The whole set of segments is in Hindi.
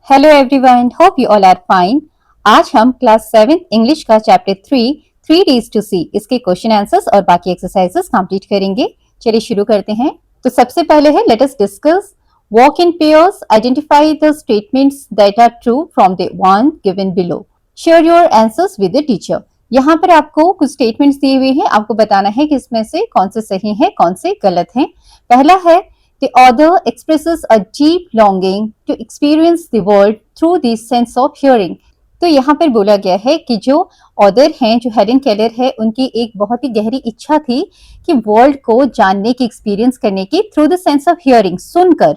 Hello everyone, hope you all are fine. आज हम क्लास 7 इंग्लिश का चैप्टर 3 डेज टू सी इसके क्वेश्चन आंसर्स और बाकी एक्सरसाइजेस कंप्लीट करेंगे। चलिए शुरू करते हैं। तो सबसे पहले है let us discuss walk in pairs, identify the statements that are true from the one given below, share your answers with the teacher. यहाँ पर आपको कुछ स्टेटमेंट्स दिए हुए हैं, आपको बताना है कि इसमें से कौन से सही हैं, कौन से गलत हैं। पहला है The author expresses a deep longing to experience the world through the sense of hearing. तो यहाँ पर बोला गया है कि जो ऑथर हैं, जो हेलेन केलर है, उनकी एक बहुत ही गहरी इच्छा थी कि वर्ल्ड को जानने की, एक्सपीरियंस करने की through the sense of hearing, सुनकर।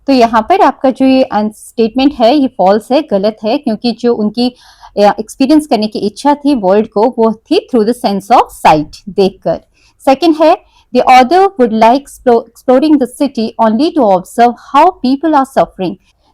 तो यहाँ पर आपका जो ये स्टेटमेंट है ये फॉल्स है, गलत है, क्योंकि जो उनकी एक्सपीरियंस करने की इच्छा थी वर्ल्ड को, वो थी through the sense of site, देखकर। सेकंड है The author would like exploring the city only to observe how people are suffering.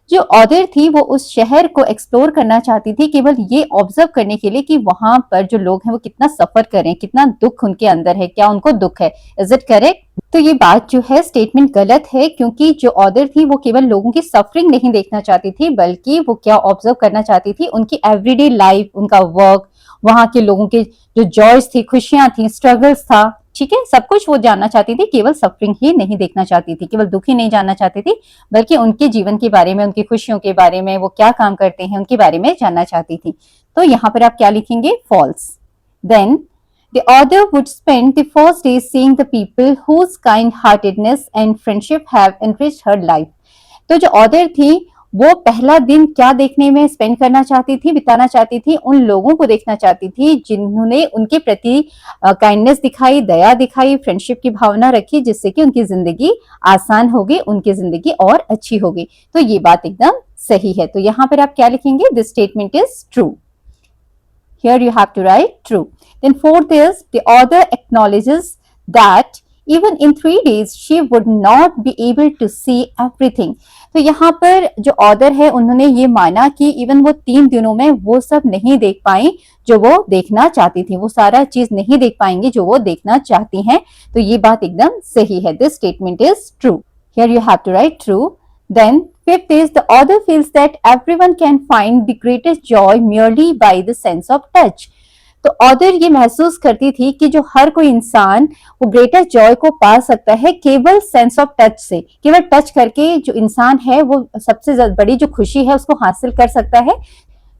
जो ऑथर थी वो उस शहर को एक्सप्लोर करना चाहती थी केवल ये ऑब्जर्व करने के लिए कि वहां पर जो लोग हैं वो कितना सफर कर रहे हैं, कितना दुख उनके अंदर है, क्या उनको दुख है। Is it correct? तो ये बात जो है स्टेटमेंट गलत है, क्योंकि जो ऑथर थी वो केवल लोगों की सफरिंग नहीं देखना चाहती थी, बल्कि वो क्या ऑब्जर्व करना चाहती थी, उनकी एवरीडे लाइफ, उनका वर्क, वहां के लोगों के जो जॉयज थी, खुशियां थी, स्ट्रगल्स था, ठीक है, सब कुछ वो जानना चाहती थी, केवल सफरिंग ही नहीं देखना चाहती थी, केवल दुख ही नहीं जानना चाहती थी, बल्कि उनके जीवन के बारे में, उनकी खुशियों के बारे में, वो क्या काम करते हैं उनके बारे में जानना चाहती थी। तो यहाँ पर आप क्या लिखेंगे? False. Then the author would spend the first days seeing the people whose kind-heartedness and friendship have enriched her life. तो जो ऑथर थी वो पहला दिन क्या देखने में स्पेंड करना चाहती थी, बिताना चाहती थी, उन लोगों को देखना चाहती थी जिन्होंने उनके प्रति काइंडनेस दिखाई, दया दिखाई, फ्रेंडशिप की भावना रखी, जिससे कि उनकी जिंदगी आसान होगी, उनकी जिंदगी और अच्छी होगी। तो ये बात एकदम सही है। तो यहाँ पर आप क्या लिखेंगे? This statement is true. Here you have to write true. Then fourth is the author acknowledges that even in 3 days she would not be able to see everything. तो यहाँ पर जो ऑथर है उन्होंने ये माना कि इवन वो 3 दिनों में वो सब नहीं देख पाई जो वो देखना चाहती थी, वो सारा चीज नहीं देख पाएंगी जो वो देखना चाहती हैं। तो ये बात एकदम सही है। This statement is true. Here you have to write true. Then fifth is the author feels that everyone can find the greatest joy merely by the sense of touch. तो ऑथर ये महसूस करती थी कि जो हर कोई इंसान वो ग्रेटेस्ट जॉय को पा सकता है केवल सेंस ऑफ टच से, केवल टच करके जो इंसान है वो सबसे बड़ी जो खुशी है उसको हासिल कर सकता है।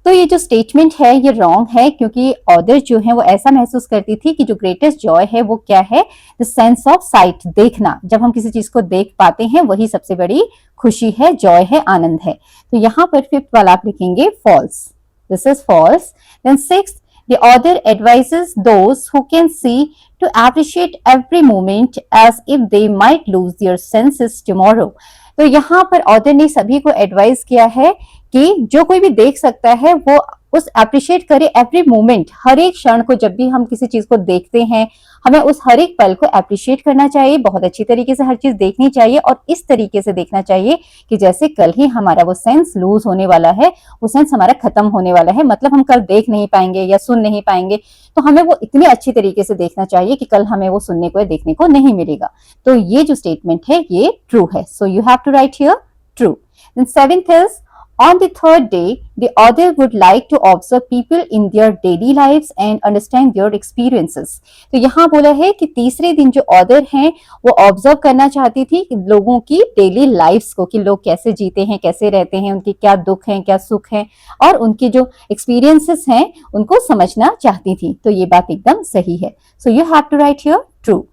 तो ये जो स्टेटमेंट है ये रॉन्ग है, क्योंकि ऑथर जो है वो ऐसा महसूस करती थी कि जो ग्रेटेस्ट जॉय है वो क्या है? द सेंस ऑफ साइट, देखना। जब हम किसी चीज को देख पाते हैं वही सबसे बड़ी खुशी है, जॉय है, आनंद है। तो यहाँ पर फिफ्थ वाला आप लिखेंगे false. This is false. Then sixth, the author advises those who can see to appreciate every moment as if they might lose their senses tomorrow. तो यहाँ पर ऑथर ने सभी को एडवाइस किया है कि जो कोई भी देख सकता है वो उस अप्रिशिएट करे एवरी मोमेंट, हर एक क्षण को। जब भी हम किसी चीज को देखते हैं हमें उस हर एक पल को अप्रिशिएट करना चाहिए, बहुत अच्छी तरीके से हर चीज देखनी चाहिए और इस तरीके से देखना चाहिए कि जैसे कल ही हमारा वो सेंस लूज होने वाला है, वो सेंस हमारा खत्म होने वाला है, मतलब हम कल देख नहीं पाएंगे या सुन नहीं पाएंगे, तो हमें वो इतनी अच्छी तरीके से देखना चाहिए कि कल हमें वो सुनने को या देखने को नहीं मिलेगा। तो ये जो स्टेटमेंट है ये ट्रू है। So you have to write here true. Then seventh is On the third day, the author would like to observe people in their daily lives and understand their experiences. तो यहाँ बोला है कि तीसरे दिन जो ऑथर हैं वो ऑब्जर्व करना चाहती थी कि लोगों की डेली लाइफ्स को, कि लोग कैसे जीते हैं, कैसे रहते हैं, उनके क्या दुख हैं, क्या सुख हैं, और उनके जो एक्सपीरियंसेस हैं उनको समझना चाहती थी। तो ये बात एकदम सही है। So you have to write here true.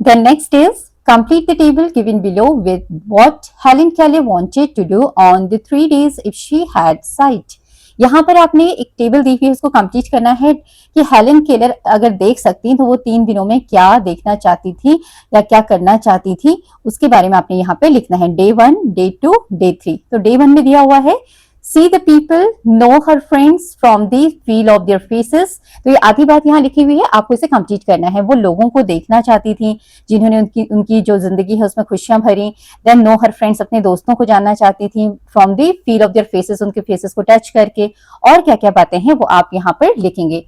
Then next is complete the table given below with what Helen Keller wanted to do on the 3 days if she had sight. यहाँ पर आपने एक टेबल दी हुई है, उसको कंप्लीट करना है कि हेलेन केलर अगर देख सकती तो वो 3 दिनों में क्या देखना चाहती थी या क्या करना चाहती थी, उसके बारे में आपने यहाँ पे लिखना है। Day 1, day 2, day 3। तो डे 1 में दिया हुआ है See the people, know her friends from the feel of their faces. तो ये आधी बात यहाँ लिखी हुई है, आपको इसे कंप्लीट करना है। वो लोगों को देखना चाहती थी जिन्होंने उनकी जो जिंदगी है उसमें खुशियां भरी। देन नो हर फ्रेंड्स, अपने दोस्तों को जानना चाहती थी from the feel of their faces, उनके फेसेस को टच करके। और क्या क्या बातें हैं वो आप यहाँ पर लिखेंगे।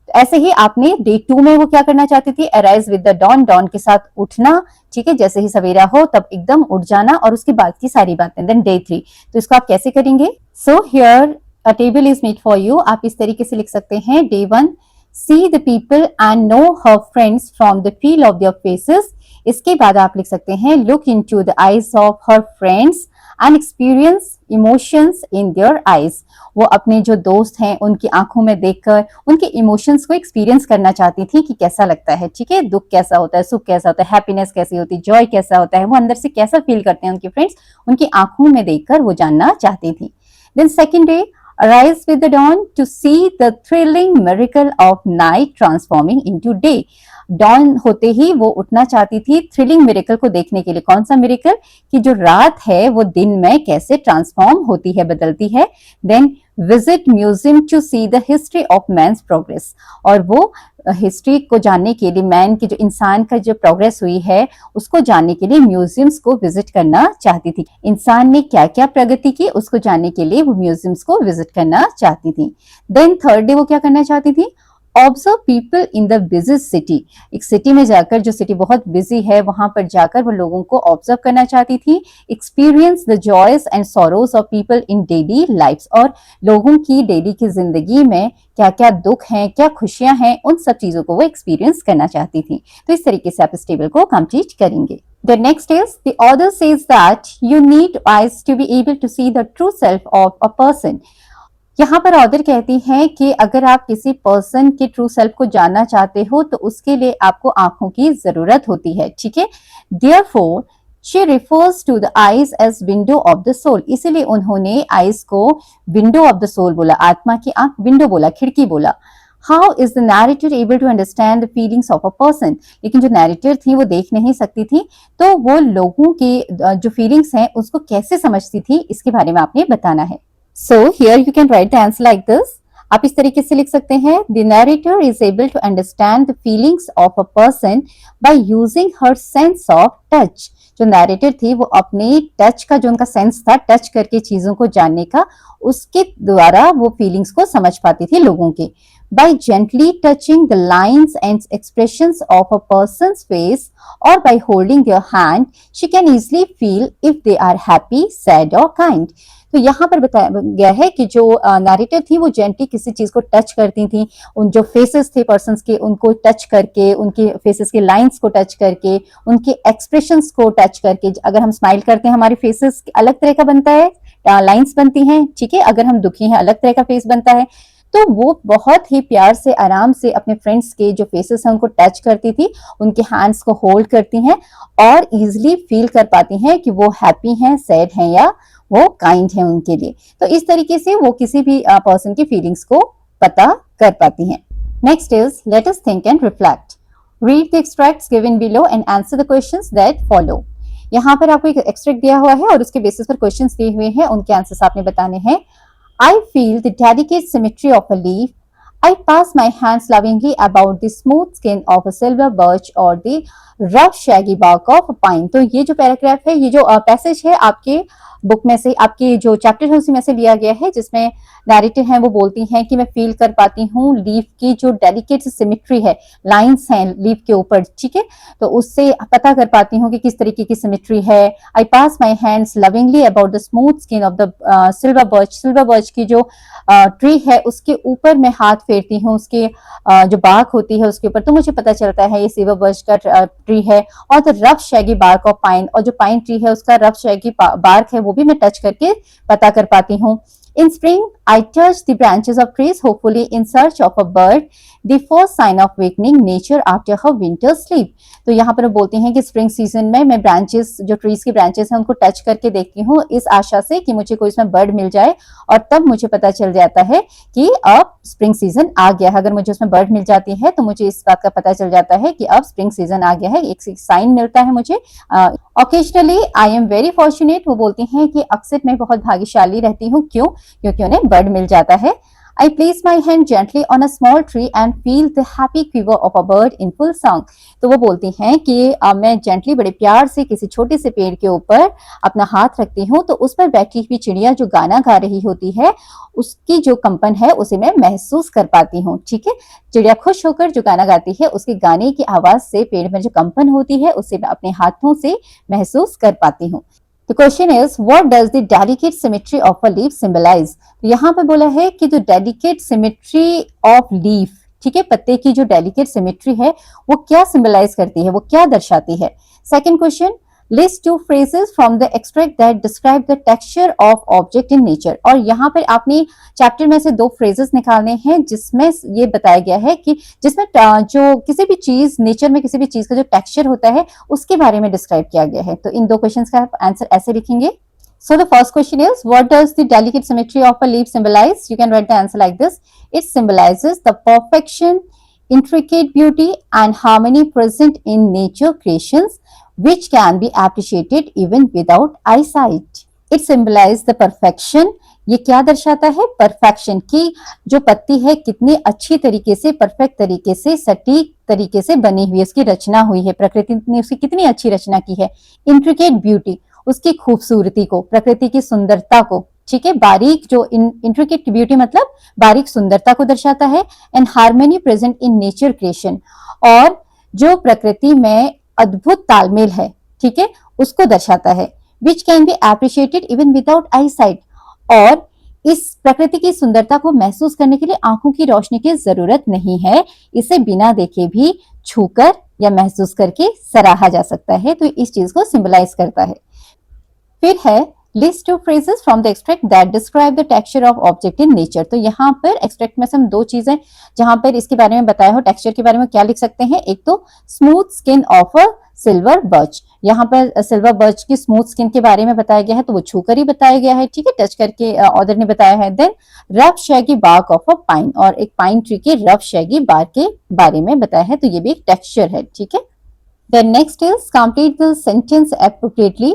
ऐसे ही आपने डे 2 में वो क्या करना चाहती थी, arise with the dawn, dawn के साथ उठना, ठीक है, जैसे ही सवेरा हो तब एकदम उठ जाना और उसके बाद की सारी बातें। देन डे 3, तो इसको आप कैसे करेंगे? So here a table is made for you. आप इस तरीके से लिख सकते हैं, day 1, see the people and know her friends from the feel of their faces। इसके बाद आप लिख सकते हैं, look into the eyes of her friends and experience emotions in their eyes। वो अपने जो दोस्त हैं उनकी आंखों में देखकर उनके इमोशंस को एक्सपीरियंस करना चाहती थी कि कैसा लगता है, ठीक है, दुख कैसा होता है, सुख कैसा होता है, हैप्पीनेस कैसी होती है, जॉय कैसा होता है, वो अंदर से कैसा फील करते हैं उनके फ्रेंड्स, उनकी आंखों में देखकर वो जानना चाहती थी। Then second day, arise with the dawn to see the thrilling miracle of night transforming into day। Dawn होते ही वो उठना चाहती थी थ्रिलिंग मिरेकल को देखने के लिए। कौन सा मिरेकल? कि जो रात है वो दिन में कैसे ट्रांसफॉर्म होती है, बदलती है। Then visit museum to see the history of man's progress. और वो हिस्ट्री को जानने के लिए, मैन की जो इंसान का जो प्रोग्रेस हुई है उसको जानने के लिए म्यूजियम्स को विजिट करना चाहती थी। इंसान ने क्या क्या प्रगति की उसको जानने के लिए वो म्यूजियम्स को विजिट करना चाहती थी। देन थर्ड डे वो क्या करना चाहती थी? Observe people in the busy city. एक सिटी में जाकर, जो सिटी बहुत बिजी है, वहां पर जाकर वो लोगों को ऑब्जर्व करना चाहती थी। Experience the joys and sorrows of people in daily lifes. और लोगों की डेली की जिंदगी में क्या क्या दुख हैं, क्या खुशियां हैं, उन सब चीजों को वो एक्सपीरियंस करना चाहती थी। तो इस तरीके से आप इस टेबल को कंप्लीट करेंगे। The next is, the author says that you need eyes to be able to see the true self of a person। यहाँ पर ऑथर कहती है कि अगर आप किसी पर्सन के ट्रू सेल्फ को जानना चाहते हो तो उसके लिए आपको आंखों की जरूरत होती है, ठीक है। Therefore, she refers to the eyes as window of the soul। इसीलिए उन्होंने आईज को विंडो ऑफ द सोल बोला, आत्मा की आंख, विंडो बोला, खिड़की बोला। How is the narrator able to understand the feelings of a person? लेकिन जो नैरेटर थी वो देख नहीं सकती थी, तो वो लोगों की जो फीलिंग्स हैं उसको कैसे समझती थी, इसके बारे में आपने बताना है। So here you can write the answer like this। आप इस तरीके से लिख सकते हैं, The narrator is able to understand the feelings of a person by using her sense of touch। जो नैरेटर थी वो अपने टच का, जो उनका सेंस था टच करके चीजों को जानने का, उसके द्वारा वो फीलिंग्स को समझ पाती थी लोगों के। By gently touching the lines and expressions of a person's face or by holding their hand, she can easily feel if they are happy, sad or kind। तो यहाँ पर बताया गया है कि जो नैरेटर थी वो जेंटली किसी चीज को टच करती थी, उन जो फेसेस थे पर्सन्स के उनको टच करके, उनके फेसेस के लाइंस को टच करके, उनके एक्सप्रेशंस को टच करके। अगर हम स्माइल करते हैं हमारे फेसेस अलग तरह का बनता है, लाइंस बनती हैं, ठीक है। अगर हम दुखी हैं अलग तरह का फेस बनता है। तो वो बहुत ही प्यार से, आराम से अपने फ्रेंड्स के जो फेसेस हैं उनको टच करती थी, उनके हैंड्स को होल्ड करती हैं और इजीली फील कर पाती हैं कि वो हैप्पी हैं, सैड हैं या वो काइंड है उनके लिए। तो इस तरीके से वो किसी भी पर्सन की फीलिंग्स को पता कर पाती हैं। Next is, let us think and reflect. Read the extracts given below and answer the questions that follow. यहाँ पर आपको एक एक्सट्रैक्ट दिया हुआ है और उसके बेसिस पर क्वेश्चंस दिए हुए हैं, उनके आंसर्स आपने बताने हैं। I feel the delicate symmetry of a leaf। I pass my hands lovingly about the smooth skin of a silver birch or the rough shaggy bark of a pine। तो ये जो पैराग्राफ है, ये जो पैसेज है आपके बुक में से, आपके जो चैप्टर है उसी में से लिया गया है, जिसमें नैरेटर हैं वो बोलती हैं कि मैं फील कर पाती हूँ लीफ की जो डेलिकेट सिमेट्री है, लाइंस हैं लीफ के ऊपर, ठीक है, तो उससे पता कर पाती हूँ कि किस तरीके की सिमेट्री है। I pass my hands lovingly about the smooth skin of the silver birch. Silver birch की जो ट्री है उसके ऊपर मैं हाथ फेरती हूँ, उसके जो बार्क होती है उसके ऊपर, तो मुझे पता चलता है ये सिल्वर बर्च का ट्री है। और the rough shaggy bark of pine, और जो पाइन ट्री है उसका रफ शैगी बार्क है वो भी मैं टच करके पता कर पाती हूँ। In spring, I touch the branches of trees, hopefully in search of a bird, the first sign of wakening nature after her winter sleep। तो यहाँ पर बोलते हैं कि स्प्रिंग सीजन में मैं ब्रांचेस, जो ट्रीज के ब्रांचेस हैं उनको टच करके देखती हूँ इस आशा से कि मुझे कोई इसमें बर्ड मिल जाए, और तब मुझे पता चल जाता है कि अब स्प्रिंग सीजन आ गया है। अगर मुझे उसमें बर्ड मिल जाती है तो मुझे इस बात का पता चल जाता है कि अब स्प्रिंग सीजन आ गया है, एक साइन मिलता है मुझे। Occasionally I am very fortunate, वो बोलती हैं कि अक्सर मैं बहुत भाग्यशाली रहती हूँ। क्यों? क्योंकि उन्हें बर्ड मिल जाता है। I place my hand gently on a small tree and feel the happy quiver of a bird in full song. तो वो बोलती हैं कि मैं जेंटली बड़े प्यार से किसी छोटे से पेड़ के ऊपर अपना हाथ रखती हूँ तो उस पर बैठी हुई चिड़िया जो गाना गा रही होती है उसकी जो कंपन है उसे मैं महसूस कर पाती हूँ। ठीक है, चिड़िया खुश होकर जो गाना गाती है उसके गाने की आवाज से पेड़ में जो कंपन होती है उसे मैं अपने हाथों से महसूस कर पाती हूँ। The question is, what does the delicate symmetry of a leaf symbolize? तो यहाँ पे बोला है कि जो delicate symmetry of leaf, ठीक है, पत्ते की जो delicate symmetry है वो क्या symbolize करती है, वो क्या दर्शाती है। Second question, list two phrases from the extract that describe the texture of object in nature. और यहाँ पर आपने चैप्टर में से दो phrases निकालने हैं जिसमें ये बताया गया है कि जिसमें जो किसी भी चीज नेचर में किसी भी चीज का जो टेक्सचर होता है उसके बारे में डिस्क्राइब किया गया है। तो इन दो क्वेश्चंस का आंसर ऐसे लिखेंगे। So the first question is, what does the delicate symmetry of a leaf symbolize? You can write the answer like this. It symbolizes the perfection, intricate beauty and harmony present in nature creations which can be appreciated even without eyesight. It symbolizes the perfection. ये क्या दर्शाता है? परफेक्शन की जो पत्ती है कितनी अच्छी तरीके से, परफेक्ट तरीके से, सटीक तरीके से बनी हुई है, उसकी रचना हुई है, प्रकृति ने उसकी कितनी अच्छी रचना की है। इंट्रिकेट ब्यूटी, उसकी खूबसूरती को, प्रकृति की सुंदरता को, ठीक है, बारीक जो इंट्रिकेट ब्यूटी मतलब बारीक सुंदरता को दर्शाता है। And harmony present in nature creation, और जो प्रकृति में अद्भुत तालमेल है, ठीक है, उसको दर्शाता है। Which can be appreciated even without I site, और इस प्रकृति की सुंदरता को महसूस करने के लिए आंखों की रोशनी की जरूरत नहीं है, इसे बिना देखे भी छूकर या महसूस करके सराहा जा सकता है। तो इस चीज को सिंबलाइज करता है। फिर है list two phrases from the extract that describe the texture of object in nature. तो यहाँ पर एक्सट्रैक्ट में से हम दो चीजें जहां पर इसके बारे में बताया हो, टेक्सचर के बारे में क्या लिख सकते हैं। एक तो smooth skin of a silver birch, यहाँ पर सिल्वर बर्च की स्मूथ स्किन के बारे में बताया गया है, तो वो छूकर ही बताया गया है, ठीक है, टच करके ऑथर ने बताया है। Then rough shaggy bark of a pine, और एक पाइन ट्री के रफ शैगी बार्क के बारे में बताया है, तो ये भी एक टेक्सचर है, ठीक है। Then next is complete the sentence appropriately.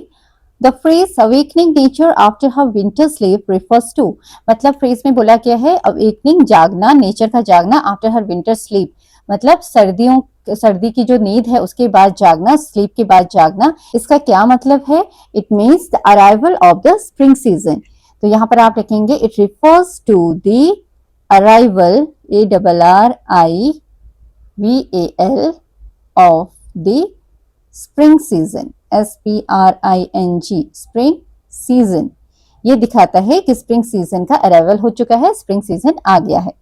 The phrase awakening nature after her winter sleep refers to, मतलब फ्रेज में बोला गया है awakening जागना, नेचर का जागना, after her winter sleep मतलब सर्दी की जो नींद है उसके बाद जागना, स्लीप के बाद जागना। इसका क्या मतलब है? It means the arrival of the spring season. तो यहाँ पर आप लिखेंगे it refers to the arrival, ARRIVAL of the spring season, SPRING, spring season. ये दिखाता है कि स्प्रिंग सीजन का अराइवल हो चुका है, स्प्रिंग सीजन आ गया है।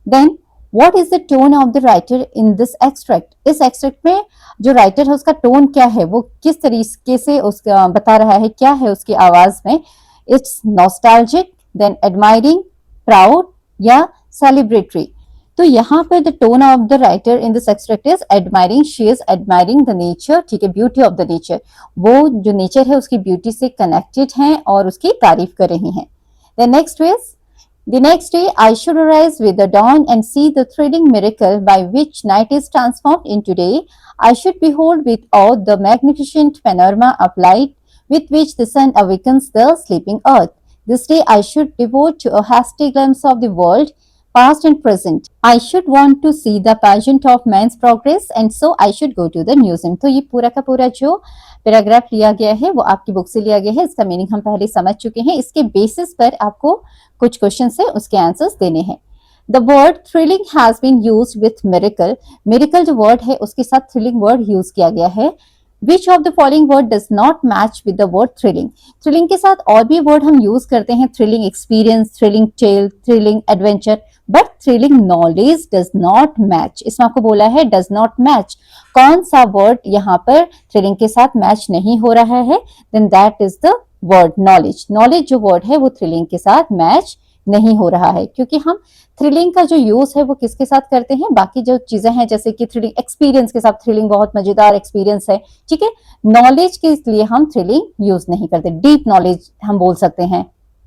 Then what is the tone of the writer in this extract? इस एक्सट्रैक्ट में जो राइटर है उसका टोन क्या है, वो किस तरीके से उसका बता रहा है, क्या है उसकी आवाज में। It's nostalgic, then admiring, proud या सेलिब्रेटरी। तो यहाँ पर the tone of the writer in this extract is admiring, she is admiring the nature, ठीक है, ब्यूटी ऑफ द नेचर, वो जो नेचर है उसकी ब्यूटी से कनेक्टेड हैं और उसकी तारीफ कर रही हैं। The next is The next day I should arise with the dawn and see the thrilling miracle by which night is transformed into day. I should behold with awe the magnificent panorama of light with which the sun awakens the sleeping earth. This day I should devote to a hasty glimpse of the world, past and present. I should want to see the pageant of man's progress and so I should go to the museum. तो ये पूरा का पूरा जो पैराग्राफ लिया गया है वो आपकी बुक से लिया गया है, इसका मीनिंग हम पहले समझ चुके हैं। इसके बेसिस पर आपको कुछ क्वेश्चन है उसके आंसर्स देने हैं। The word thrilling has been used with miracle, miracle जो वर्ड है उसके साथ थ्रिलिंग वर्ड यूज किया गया है। Which of the following word does not match with the word thrilling? Thrilling के साथ और भी वर्ड हम यूज करते हैं, thrilling experience, thrilling tale, thrilling adventure, but thrilling knowledge does not match. इसमें आपको बोला है डज नॉट मैच, कौन सा वर्ड यहाँ पर थ्रिलिंग के साथ मैच नहीं हो रहा है? Then that is the word knowledge. Knowledge जो वर्ड है वो थ्रिलिंग के साथ मैच नहीं हो रहा है, क्योंकि हम थ्रिलिंग का जो यूज है वो किसके साथ करते हैं, बाकी जो चीजें हैं जैसे कि थ्रिलिंग एक्सपीरियंस के साथ, थ्रिलिंग बहुत मजेदार एक्सपीरियंस है, ठीक है। नॉलेज के लिए हम थ्रिलिंग यूज नहीं करते, डीप नॉलेज हम बोल सकते हैं,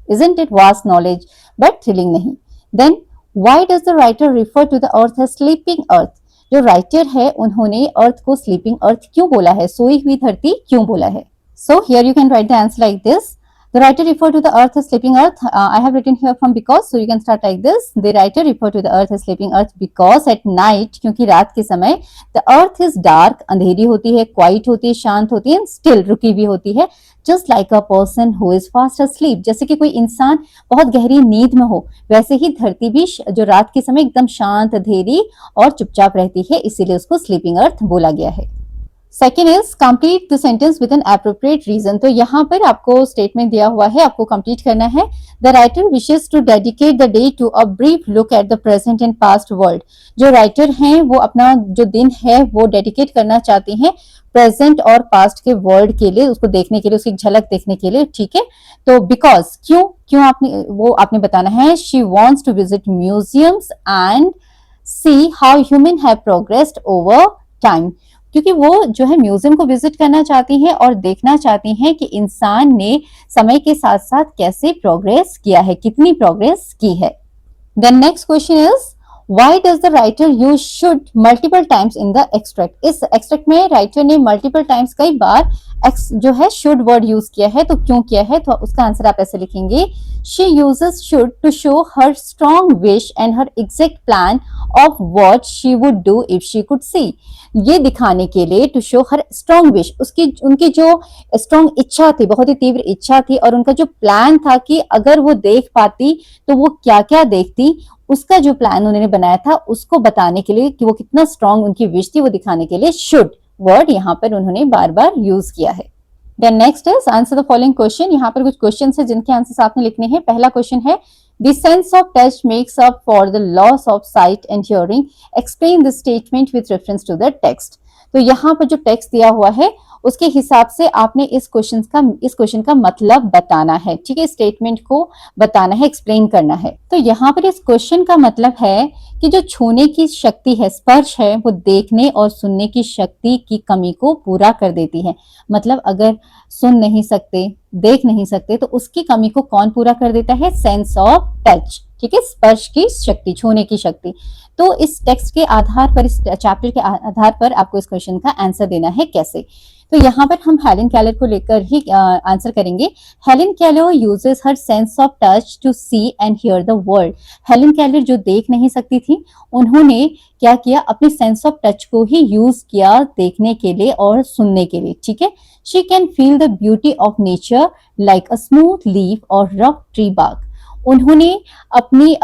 isn't it vast knowledge, but thrilling नहीं। Then why does the writer refer to the earth as sleeping earth? जो राइटर है उन्होंने अर्थ को स्लीपिंग अर्थ क्यों बोला है, सोई हुई धरती क्यों बोला है? So here you can write the answer like this. The writer refer to the earth as sleeping earth. I have written here from because, so you can start like this. The writer refer to the earth as sleeping earth because at night, क्योंकि रात के समय the earth is dark, अंधेरी होती है, quiet होती है, शांत होती है, still रुकी हुई होती है, just like a person who is fast asleep. जैसे कि कोई इंसान बहुत गहरी नींद में हो, वैसे ही धरती भी जो रात के समय एकदम शांत, अंधेरी और चुपचाप रहती है, इसीलिए उसको स्लीपिंग अर्थ बोला गया है। Second is complete the sentence with an appropriate reason. तो यहाँ पर आपको स्टेटमेंट दिया हुआ है, आपको कंप्लीट करना है। The writer wishes to dedicate the day to a brief look at the present and past world. जो राइटर हैं वो अपना जो दिन है वो डेडिकेट करना चाहती हैं प्रेजेंट और पास्ट के वर्ल्ड के लिए, उसको देखने के लिए, उसकी झलक देखने के लिए, ठीक है। तो बिकॉज क्यों आपने बताना है। She wants to visit museums and see how human have progressed over time. क्योंकि वो जो है म्यूजियम को विजिट करना चाहती हैं और देखना चाहती हैं कि इंसान ने समय के साथ साथ कैसे प्रोग्रेस किया है, कितनी प्रोग्रेस की है। Then next question is why does the writer use should multiple times in the extract. इस एक्सट्रैक्ट में राइटर ने मल्टीपल टाइम्स कई बार जो है शुड वर्ड यूज किया है, तो क्यों किया है, तो उसका आंसर आप ऐसे लिखेंगे। She uses should to show her strong wish and her exact plan of what she would do if she could see. ये दिखाने के लिए to show her strong wish, उनकी जो स्ट्रॉन्ग इच्छा थी, बहुत ही तीव्र इच्छा थी, और उनका जो प्लान था कि अगर वो देख पाती तो वो क्या क्या देखती, उसका जो प्लान उन्होंने बनाया था उसको बताने के लिए कि वो कितना स्ट्रॉन्ग उनकी विश थी, वो दिखाने के लिए शुड वर्ड यहाँ पर उन्होंने बार बार यूज किया है। Then next is answer the following question. यहाँ पर कुछ क्वेश्चन है जिनके आंसर्स आपने लिखने हैं। पहला क्वेश्चन है The sense of touch makes up for the loss of sight and hearing. Explain the statement with reference to the text. तो यहाँ पर जो टेक्स्ट दिया हुआ है उसके हिसाब से आपने इस क्वेश्चन का मतलब बताना है, ठीक है। स्टेटमेंट को बताना है, एक्सप्लेन करना है। तो यहाँ पर इस क्वेश्चन का मतलब है कि जो छूने की शक्ति है, स्पर्श है, वो देखने और सुनने की शक्ति की कमी को पूरा कर देती है। मतलब अगर सुन नहीं सकते, देख नहीं सकते, तो उसकी कमी को कौन पूरा कर देता है? सेंस ऑफ टच, ठीक है, स्पर्श की शक्ति, छूने की शक्ति। तो इस टेक्स्ट के आधार पर, इस चैप्टर के आधार पर आपको इस क्वेश्चन का आंसर देना है। कैसे? तो यहाँ पर हम हेलेन केलर को लेकर ही आंसर करेंगे। Helen Keller uses her sense of touch to see and hear the world. Helen Keller जो देख नहीं सकती थी, उन्होंने क्या किया? अपने सेंस ऑफ टच को ही यूज किया देखने के लिए और सुनने के लिए, ठीक है। She can feel the beauty of nature like a smooth leaf और रफ ट्री बार्क। उन्होंने अपनी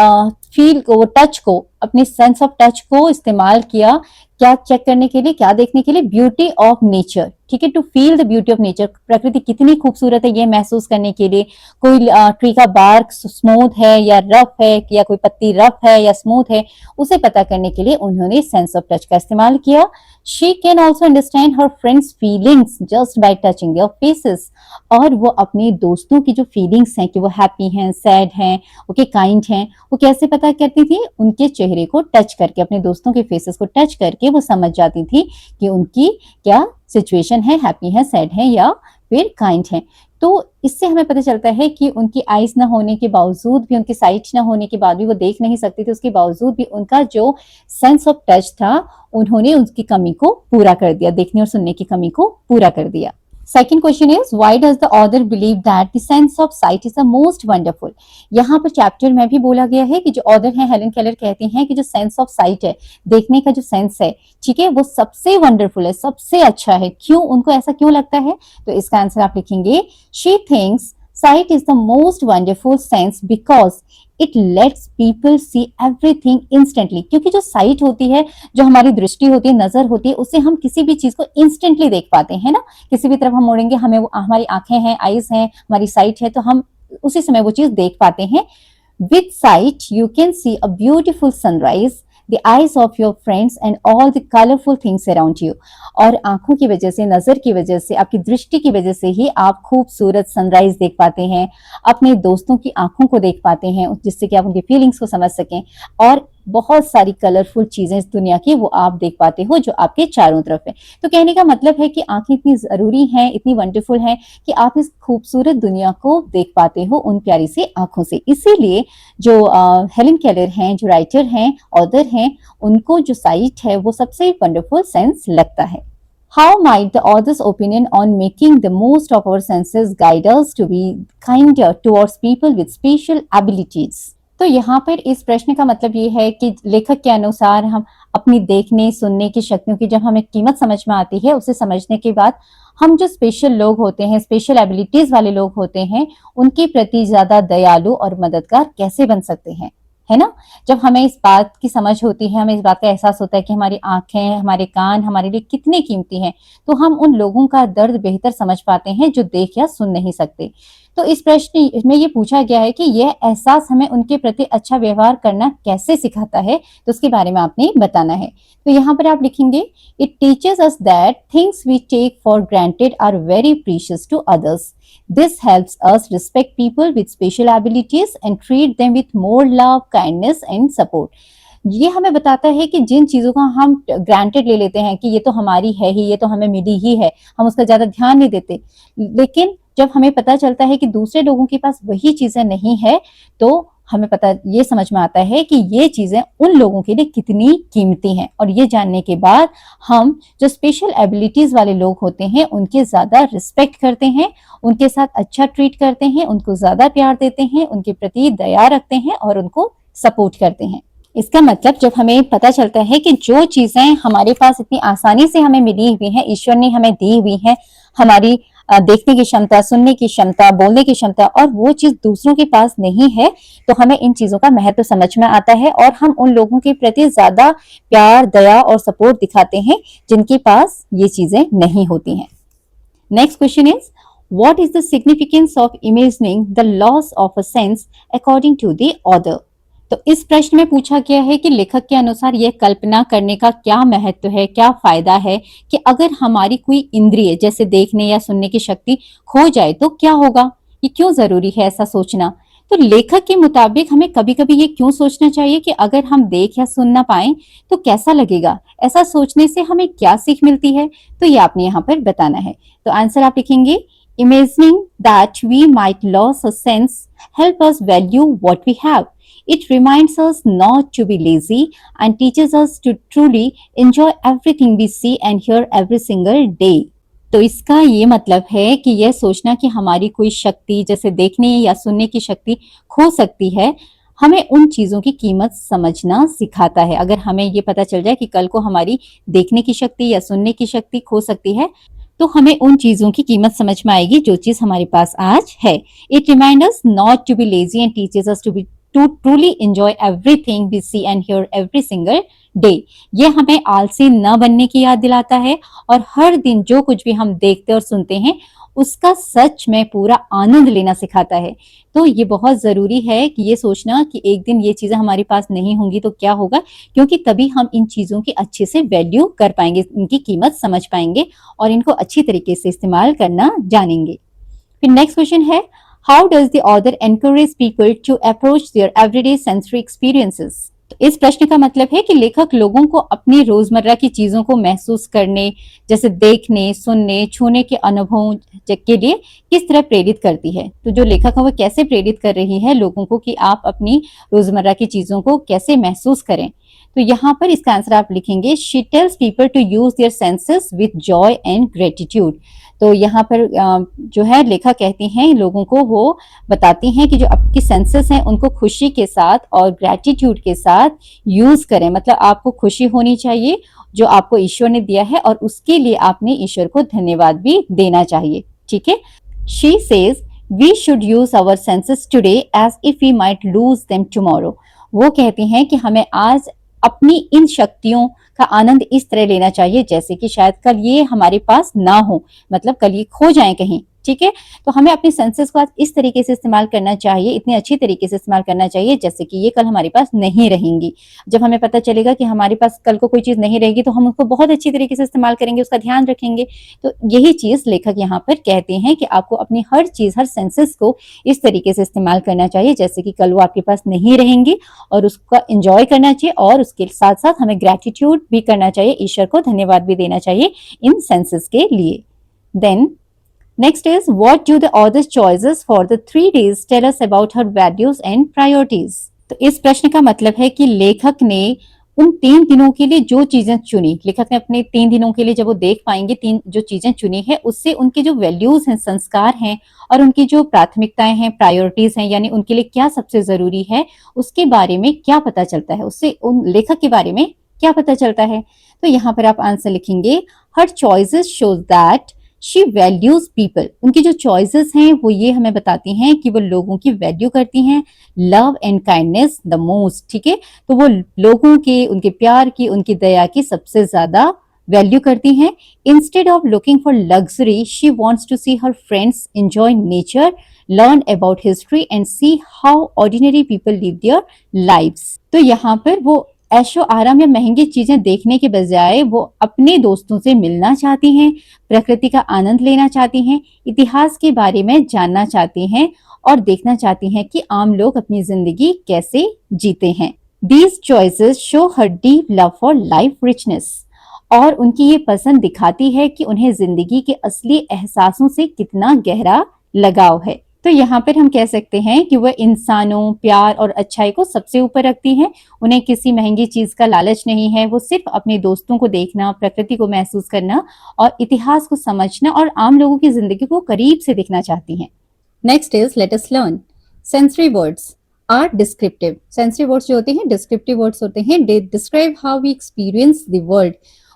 फील को, टच को, अपने सेंस ऑफ टच को इस्तेमाल किया, क्या चेक करने के लिए, क्या देखने के लिए? ब्यूटी ऑफ नेचर, ठीक है, to feel the beauty of nature. प्रकृति कितनी खूबसूरत है ये महसूस करने के लिए। कोई ट्री का बार्क स्मूथ है या रफ है, या कोई पत्ती रफ है या स्मूथ है, उसे पता करने के लिए उन्होंने सेंस ऑफ टच का इस्तेमाल किया। She can also understand her friends feelings just by touching their faces. और वो अपने दोस्तों की जो फीलिंग्स हैं कि वो हैप्पी हैं, सैड हैं, ओके, काइंड हैं, वो कैसे पता करती थी? उनके चेहरे को टच करके, अपने दोस्तों के फेसेस को टच करके वो समझ जाती थी कि उनकी क्या सिचुएशन है, हैप्पी है, सैड है या फिर काइंड है। तो इससे हमें पता चलता है कि उनकी आईज ना होने के बावजूद भी, उनकी साइट ना होने के बाद भी, वो देख नहीं सकती थी, उसके बावजूद भी उनका जो सेंस ऑफ टच था, उन्होंने उसकी कमी को पूरा कर दिया, देखने और सुनने की कमी को पूरा कर दिया। Second question is why does the author believe that the sense of sight is the most wonderful? यहाँ पर चैप्टर में भी बोला गया है कि जो ऑथर है हेलेन केलर कहती हैं कि जो सेंस ऑफ साइट है, देखने का जो सेंस है, ठीक है, वो सबसे वंडरफुल है, सबसे अच्छा है। क्यों? उनको ऐसा क्यों लगता है? तो इसका आंसर आप लिखेंगे, she thinks sight is the most wonderful sense because it lets people see everything instantly। क्योंकि जो साइट होती है, जो हमारी दृष्टि होती है, नजर होती है, उससे हम किसी भी चीज को इंस्टेंटली देख पाते हैं ना। किसी भी तरफ हम मोड़ेंगे, हमें वो, हमारी आंखें हैं, आईज हैं, हमारी साइट है, तो हम उसी समय वो चीज देख पाते हैं। With sight you can see a beautiful sunrise, the eyes of your friends and all the colorful things around you। और आंखों की वजह से, नजर की वजह से, आपकी दृष्टि की वजह से ही आप खूबसूरत सनराइज देख पाते हैं, अपने दोस्तों की आंखों को देख पाते हैं, जिससे कि आप उनकी फीलिंग्स को समझ सकें, और बहुत सारी कलरफुल चीजें इस दुनिया की वो आप देख पाते हो जो आपके चारों तरफ है। तो कहने का मतलब है कि आंखें इतनी जरूरी हैं, इतनी वंडरफुल हैं कि आप इस खूबसूरत दुनिया को देख पाते हो उन प्यारी सी आंखों से। इसीलिए जो हेलेन केलर हैं, जो राइटर हैं, ऑथर हैं, उनको जो साइट है वो सबसे वंडरफुल सेंस लगता है। How might the author's opinion on making the most of our senses guide us to be kinder towards people with special abilities? तो यहाँ पर इस प्रश्न का मतलब ये है कि लेखक के अनुसार हम अपनी देखने सुनने की शक्तियों की जब हमें कीमत समझ में आती है, उसे समझने के बाद हम जो स्पेशल लोग होते हैं, स्पेशल एबिलिटीज वाले लोग होते हैं, उनके प्रति ज्यादा दयालु और मददगार कैसे बन सकते हैं, है ना। जब हमें इस बात की समझ होती है, हमें इस बात का एहसास होता है कि हमारी आंखें, हमारे कान हमारे लिए कितने कीमती हैं, तो हम उन लोगों का दर्द बेहतर समझ पाते हैं जो देख या सुन नहीं सकते। तो इस प्रश्न में ये पूछा गया है कि यह एहसास हमें उनके प्रति अच्छा व्यवहार करना कैसे सिखाता है, तो उसके बारे में आपने बताना है। तो यहाँ पर आप लिखेंगे, it teaches us that things we take for granted are very precious to others. This helps us respect people with special abilities and treat them with more love, kindness and support. ये हमें बताता है कि जिन चीजों का हम ग्रांटेड ले लेते हैं कि ये तो हमारी है ही, ये तो हमें मिली ही है, हम उसका ज्यादा ध्यान नहीं देते, लेकिन जब हमें पता चलता है कि दूसरे लोगों के पास वही चीजें नहीं है, तो हमें पता ये समझ में आता है कि ये चीजें उन लोगों के लिए कितनी कीमती हैं। और ये जानने के बाद हम जो स्पेशल एबिलिटीज वाले लोग होते हैं उनके ज्यादा रिस्पेक्ट करते हैं, उनके साथ अच्छा ट्रीट करते हैं, उनको ज्यादा प्यार देते हैं, उनके प्रति दया रखते हैं और उनको सपोर्ट करते हैं। इसका मतलब जब हमें पता चलता है कि जो चीजें हमारे पास इतनी आसानी से हमें मिली हुई हैं, ईश्वर ने हमें दी हुई है, हमारी देखने की क्षमता, सुनने की क्षमता, बोलने की क्षमता, और वो चीज दूसरों के पास नहीं है, तो हमें इन चीजों का महत्व समझ में आता है और हम उन लोगों के प्रति ज्यादा प्यार, दया और सपोर्ट दिखाते हैं जिनके पास ये चीजें नहीं होती हैं। Next question is, what is the significance of imagining the loss of a sense according to the author? तो इस प्रश्न में पूछा गया है कि लेखक के अनुसार यह कल्पना करने का क्या महत्व है, क्या फायदा है कि अगर हमारी कोई इंद्रिय जैसे देखने या सुनने की शक्ति खो जाए तो क्या होगा, ये क्यों जरूरी है ऐसा सोचना। तो लेखक के मुताबिक हमें कभी कभी ये क्यों सोचना चाहिए कि अगर हम देख या सुन ना पाए तो कैसा लगेगा, ऐसा सोचने से हमें क्या सीख मिलती है, तो ये आपने यहाँ पर बताना है। तो आंसर आप लिखेंगे, imagining that we might lose a sense help us value what we have. It reminds us not to be lazy and teaches us to truly enjoy everything we see and hear every single day. तो इसका ये मतलब है कि यह सोचना कि हमारी कोई शक्ति जैसे देखने या सुनने की शक्ति खो सकती है, हमें उन चीजों की कीमत समझना सिखाता है। अगर हमें ये पता चल जाए कि कल को हमारी देखने की शक्ति या सुनने की शक्ति खो सकती है, तो हमें उन चीजों की कीमत समझ में आएगी जो चीज हमारे पास आज है। It remind us not to be lazy and teaches us to truly enjoy everything we see and hear every single day. ये हमें आलसी न बनने की याद दिलाता है और हर दिन जो कुछ भी हम देखते और सुनते हैं उसका सच में पूरा आनंद लेना सिखाता है। तो ये बहुत जरूरी है कि ये सोचना कि एक दिन ये चीजें हमारे पास नहीं होंगी तो क्या होगा, क्योंकि तभी हम इन चीजों की अच्छे से वैल्यू कर पाएंगे, इनकी कीमत समझ पाएंगे और इनको अच्छी तरीके से इस्तेमाल करना जानेंगे। फिर next question is, how does the author encourage people to approach their everyday sensory experiences? तो इस प्रश्न का मतलब है कि लेखक लोगों को अपनी रोजमर्रा की चीजों को महसूस करने जैसे देखने, सुनने, छूने के अनुभव के लिए किस तरह प्रेरित करती है। तो जो लेखक है वो कैसे प्रेरित कर रही है लोगों को कि आप अपनी रोजमर्रा की चीजों को कैसे महसूस करें। तो यहाँ पर इसका आंसर आप लिखेंगे, she tells people to use their senses with joy and gratitude. तो यहाँ पर जो है लेखक कहती हैं लोगों को, वो बताती हैं कि जो आपकी सेंसेस हैं उनको खुशी के साथ और ग्रेटिट्यूड के साथ यूज करें। मतलब आपको खुशी होनी चाहिए जो आपको ईश्वर ने दिया है और उसके लिए आपने ईश्वर को धन्यवाद भी देना चाहिए। ठीक है, she says we should use our senses today as if we might lose them tomorrow. वो कहती हैं कि हमें आज अपनी इन शक्तियों का आनंद इस तरह लेना चाहिए जैसे कि शायद कल ये हमारे पास ना हो, मतलब कल ये खो जाए कहीं। ठीक है, तो हमें अपने सेंसेस को आज इस तरीके से इस्तेमाल करना चाहिए, इतने अच्छी तरीके से इस्तेमाल करना चाहिए जैसे कि ये कल हमारे पास नहीं रहेंगी। जब हमें पता चलेगा कि हमारे पास कल को कोई चीज नहीं रहेगी तो हम उसको बहुत अच्छी तरीके से इस्तेमाल करेंगे, उसका ध्यान रखेंगे। तो यही चीज लेखक यहाँ पर कहते हैं कि आपको अपनी हर चीज, हर सेंसेस को इस तरीके से इस्तेमाल करना चाहिए जैसे कि कल वो आपके पास नहीं रहेंगी, और उसका एंजॉय करना चाहिए और उसके साथ साथ हमें ग्रेटिट्यूड भी करना चाहिए, ईश्वर को धन्यवाद भी देना चाहिए इन सेंसेस के लिए। Then next is, what do the author's choices for the 3 days tell us about her values and priorities? तो इस प्रश्न का मतलब है कि लेखक ने उन 3 दिनों के लिए जो चीजें चुनी, लेखक ने अपने 3 दिनों के लिए जब वो देख पाएंगे 3 जो चीजें चुनी है, उससे उनके जो वैल्यूज हैं, संस्कार हैं और उनकी जो प्राथमिकताएं हैं, प्रायोरिटीज हैं, यानी उनके लिए क्या सबसे जरूरी है, उसके बारे में क्या पता चलता है, उससे उन लेखक के बारे में क्या पता चलता है। तो यहाँ पर आप आंसर लिखेंगे, her choices shows that she values people. उनकी जो चॉइसेस हैं वो ये हमें बताती हैं कि वो लोगों की वैल्यू करती हैं, love and kindness the most. ठीक है, तो वो लोगों के, उनके प्यार की, उनकी दया की सबसे ज्यादा वैल्यू करती हैं। Instead of looking for luxury she wants to see her friends enjoy nature, learn about history and see how ordinary people live their lives. तो यहाँ पर वो ऐशो आराम या महंगी चीजें देखने के बजाय वो अपने दोस्तों से मिलना चाहती हैं, प्रकृति का आनंद लेना चाहती हैं, इतिहास के बारे में जानना चाहती हैं और देखना चाहती हैं कि आम लोग अपनी जिंदगी कैसे जीते हैं। These choices show her deep love for life richness। और उनकी ये पसंद दिखाती है कि उन्हें जिंदगी के असली एहसासों से कितना गहरा लगाव है। तो यहाँ पर हम कह सकते हैं कि वह इंसानों, प्यार और अच्छाई को सबसे ऊपर रखती हैं। उन्हें किसी महंगी चीज का लालच नहीं है। वो सिर्फ अपने दोस्तों को देखना, प्रकृति को महसूस करना और इतिहास को समझना और आम लोगों की जिंदगी को करीब से देखना चाहती हैं। Next is let us learn sensory words are descriptive. Sensory words जो होते हैं डिस्क्रिप्टिव वर्ड्स होते हैं। They describe how we experience the world.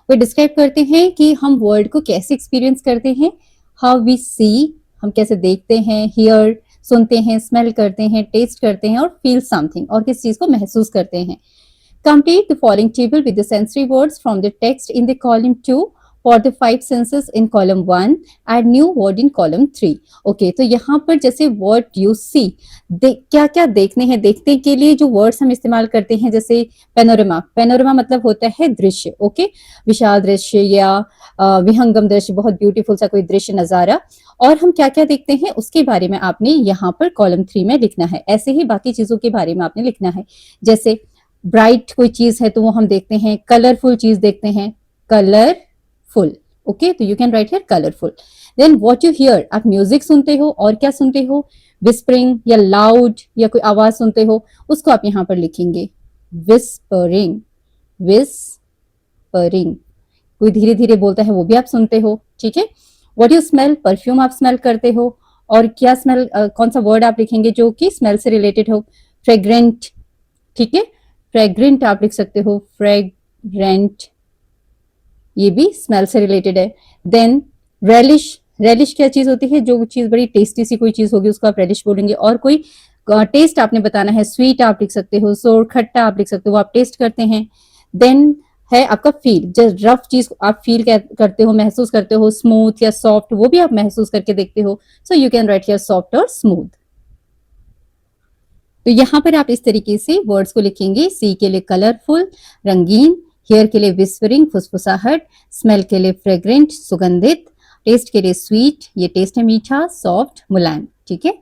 वो डिस्क्राइब करते हैं कि हम वर्ल्ड को कैसे एक्सपीरियंस करते हैं। हाउ वी सी, हम कैसे देखते हैं, हियर सुनते हैं, स्मेल करते हैं, टेस्ट करते हैं और फील समथिंग, और किस चीज को महसूस करते हैं। Complete the following table with the sensory words from the text in the column 2 for the 5 senses in column 1, add new word in column 3। Okay, तो यहाँ पर जैसे word you see, क्या क्या देखने हैं, देखने के लिए जो वर्ड्स हम इस्तेमाल करते हैं, जैसे पेनोरमा। पेनोरमा मतलब होता है दृश्य। ओके, विशाल दृश्य या विहंगम दृश्य, बहुत ब्यूटीफुल सा कोई दृश्य, नजारा। और हम क्या क्या देखते हैं उसके बारे में आपने यहाँ पर कॉलम 3 में लिखना है। ऐसे ही बाकी चीजों के बारे में आपने लिखना है। जैसे ब्राइट कोई चीज है तो वो हम देखते हैं, कलरफुल चीज देखते हैं, कलर फुल। ओके, तो you can write here colourful. Then what you hear, आप म्यूजिक सुनते हो और क्या सुनते हो, विस्परिंग या लाउड या कोई आवाज सुनते हो, उसको आप यहाँ पर लिखेंगे विस्परिंग। विस्परिंग, कोई धीरे धीरे बोलता है वो भी आप सुनते हो। ठीक है, व्हाट यू स्मेल, परफ्यूम आप स्मेल करते हो। और क्या स्मेल, कौन सा वर्ड आप लिखेंगे जो कि स्मेल से रिलेटेड हो, फ्रेग्रेंट। ठीक है, फ्रेग्रेंट आप लिख सकते हो, फ्रेग्रेंट, ये भी स्मेल से रिलेटेड है। देन रेलिश, रेलिश क्या चीज होती है, जो चीज बड़ी टेस्टी सी कोई चीज होगी उसको आप रेलिश बोलेंगे। और कोई टेस्ट आपने बताना है, स्वीट आप लिख सकते हो, सोर, खट्टा आप लिख सकते हो, आप टेस्ट करते हैं। देन है आपका फील, जब रफ चीज आप फील करते हो, महसूस करते हो, स्मूथ या सॉफ्ट, वो भी आप महसूस करके देखते हो। सो you can write here soft और स्मूथ। तो यहाँ पर आप इस तरीके से वर्ड्स को लिखेंगे। सी के लिए कलरफुल, रंगीन, हियर के लिए विस्परिंग, फुसफुसाहट, स्मेल के लिए फ्रेग्रेंट, सुगंधित, टेस्ट के लिए स्वीट, ये टेस्ट है मीठा, सॉफ्ट, मुलायम। ठीक है,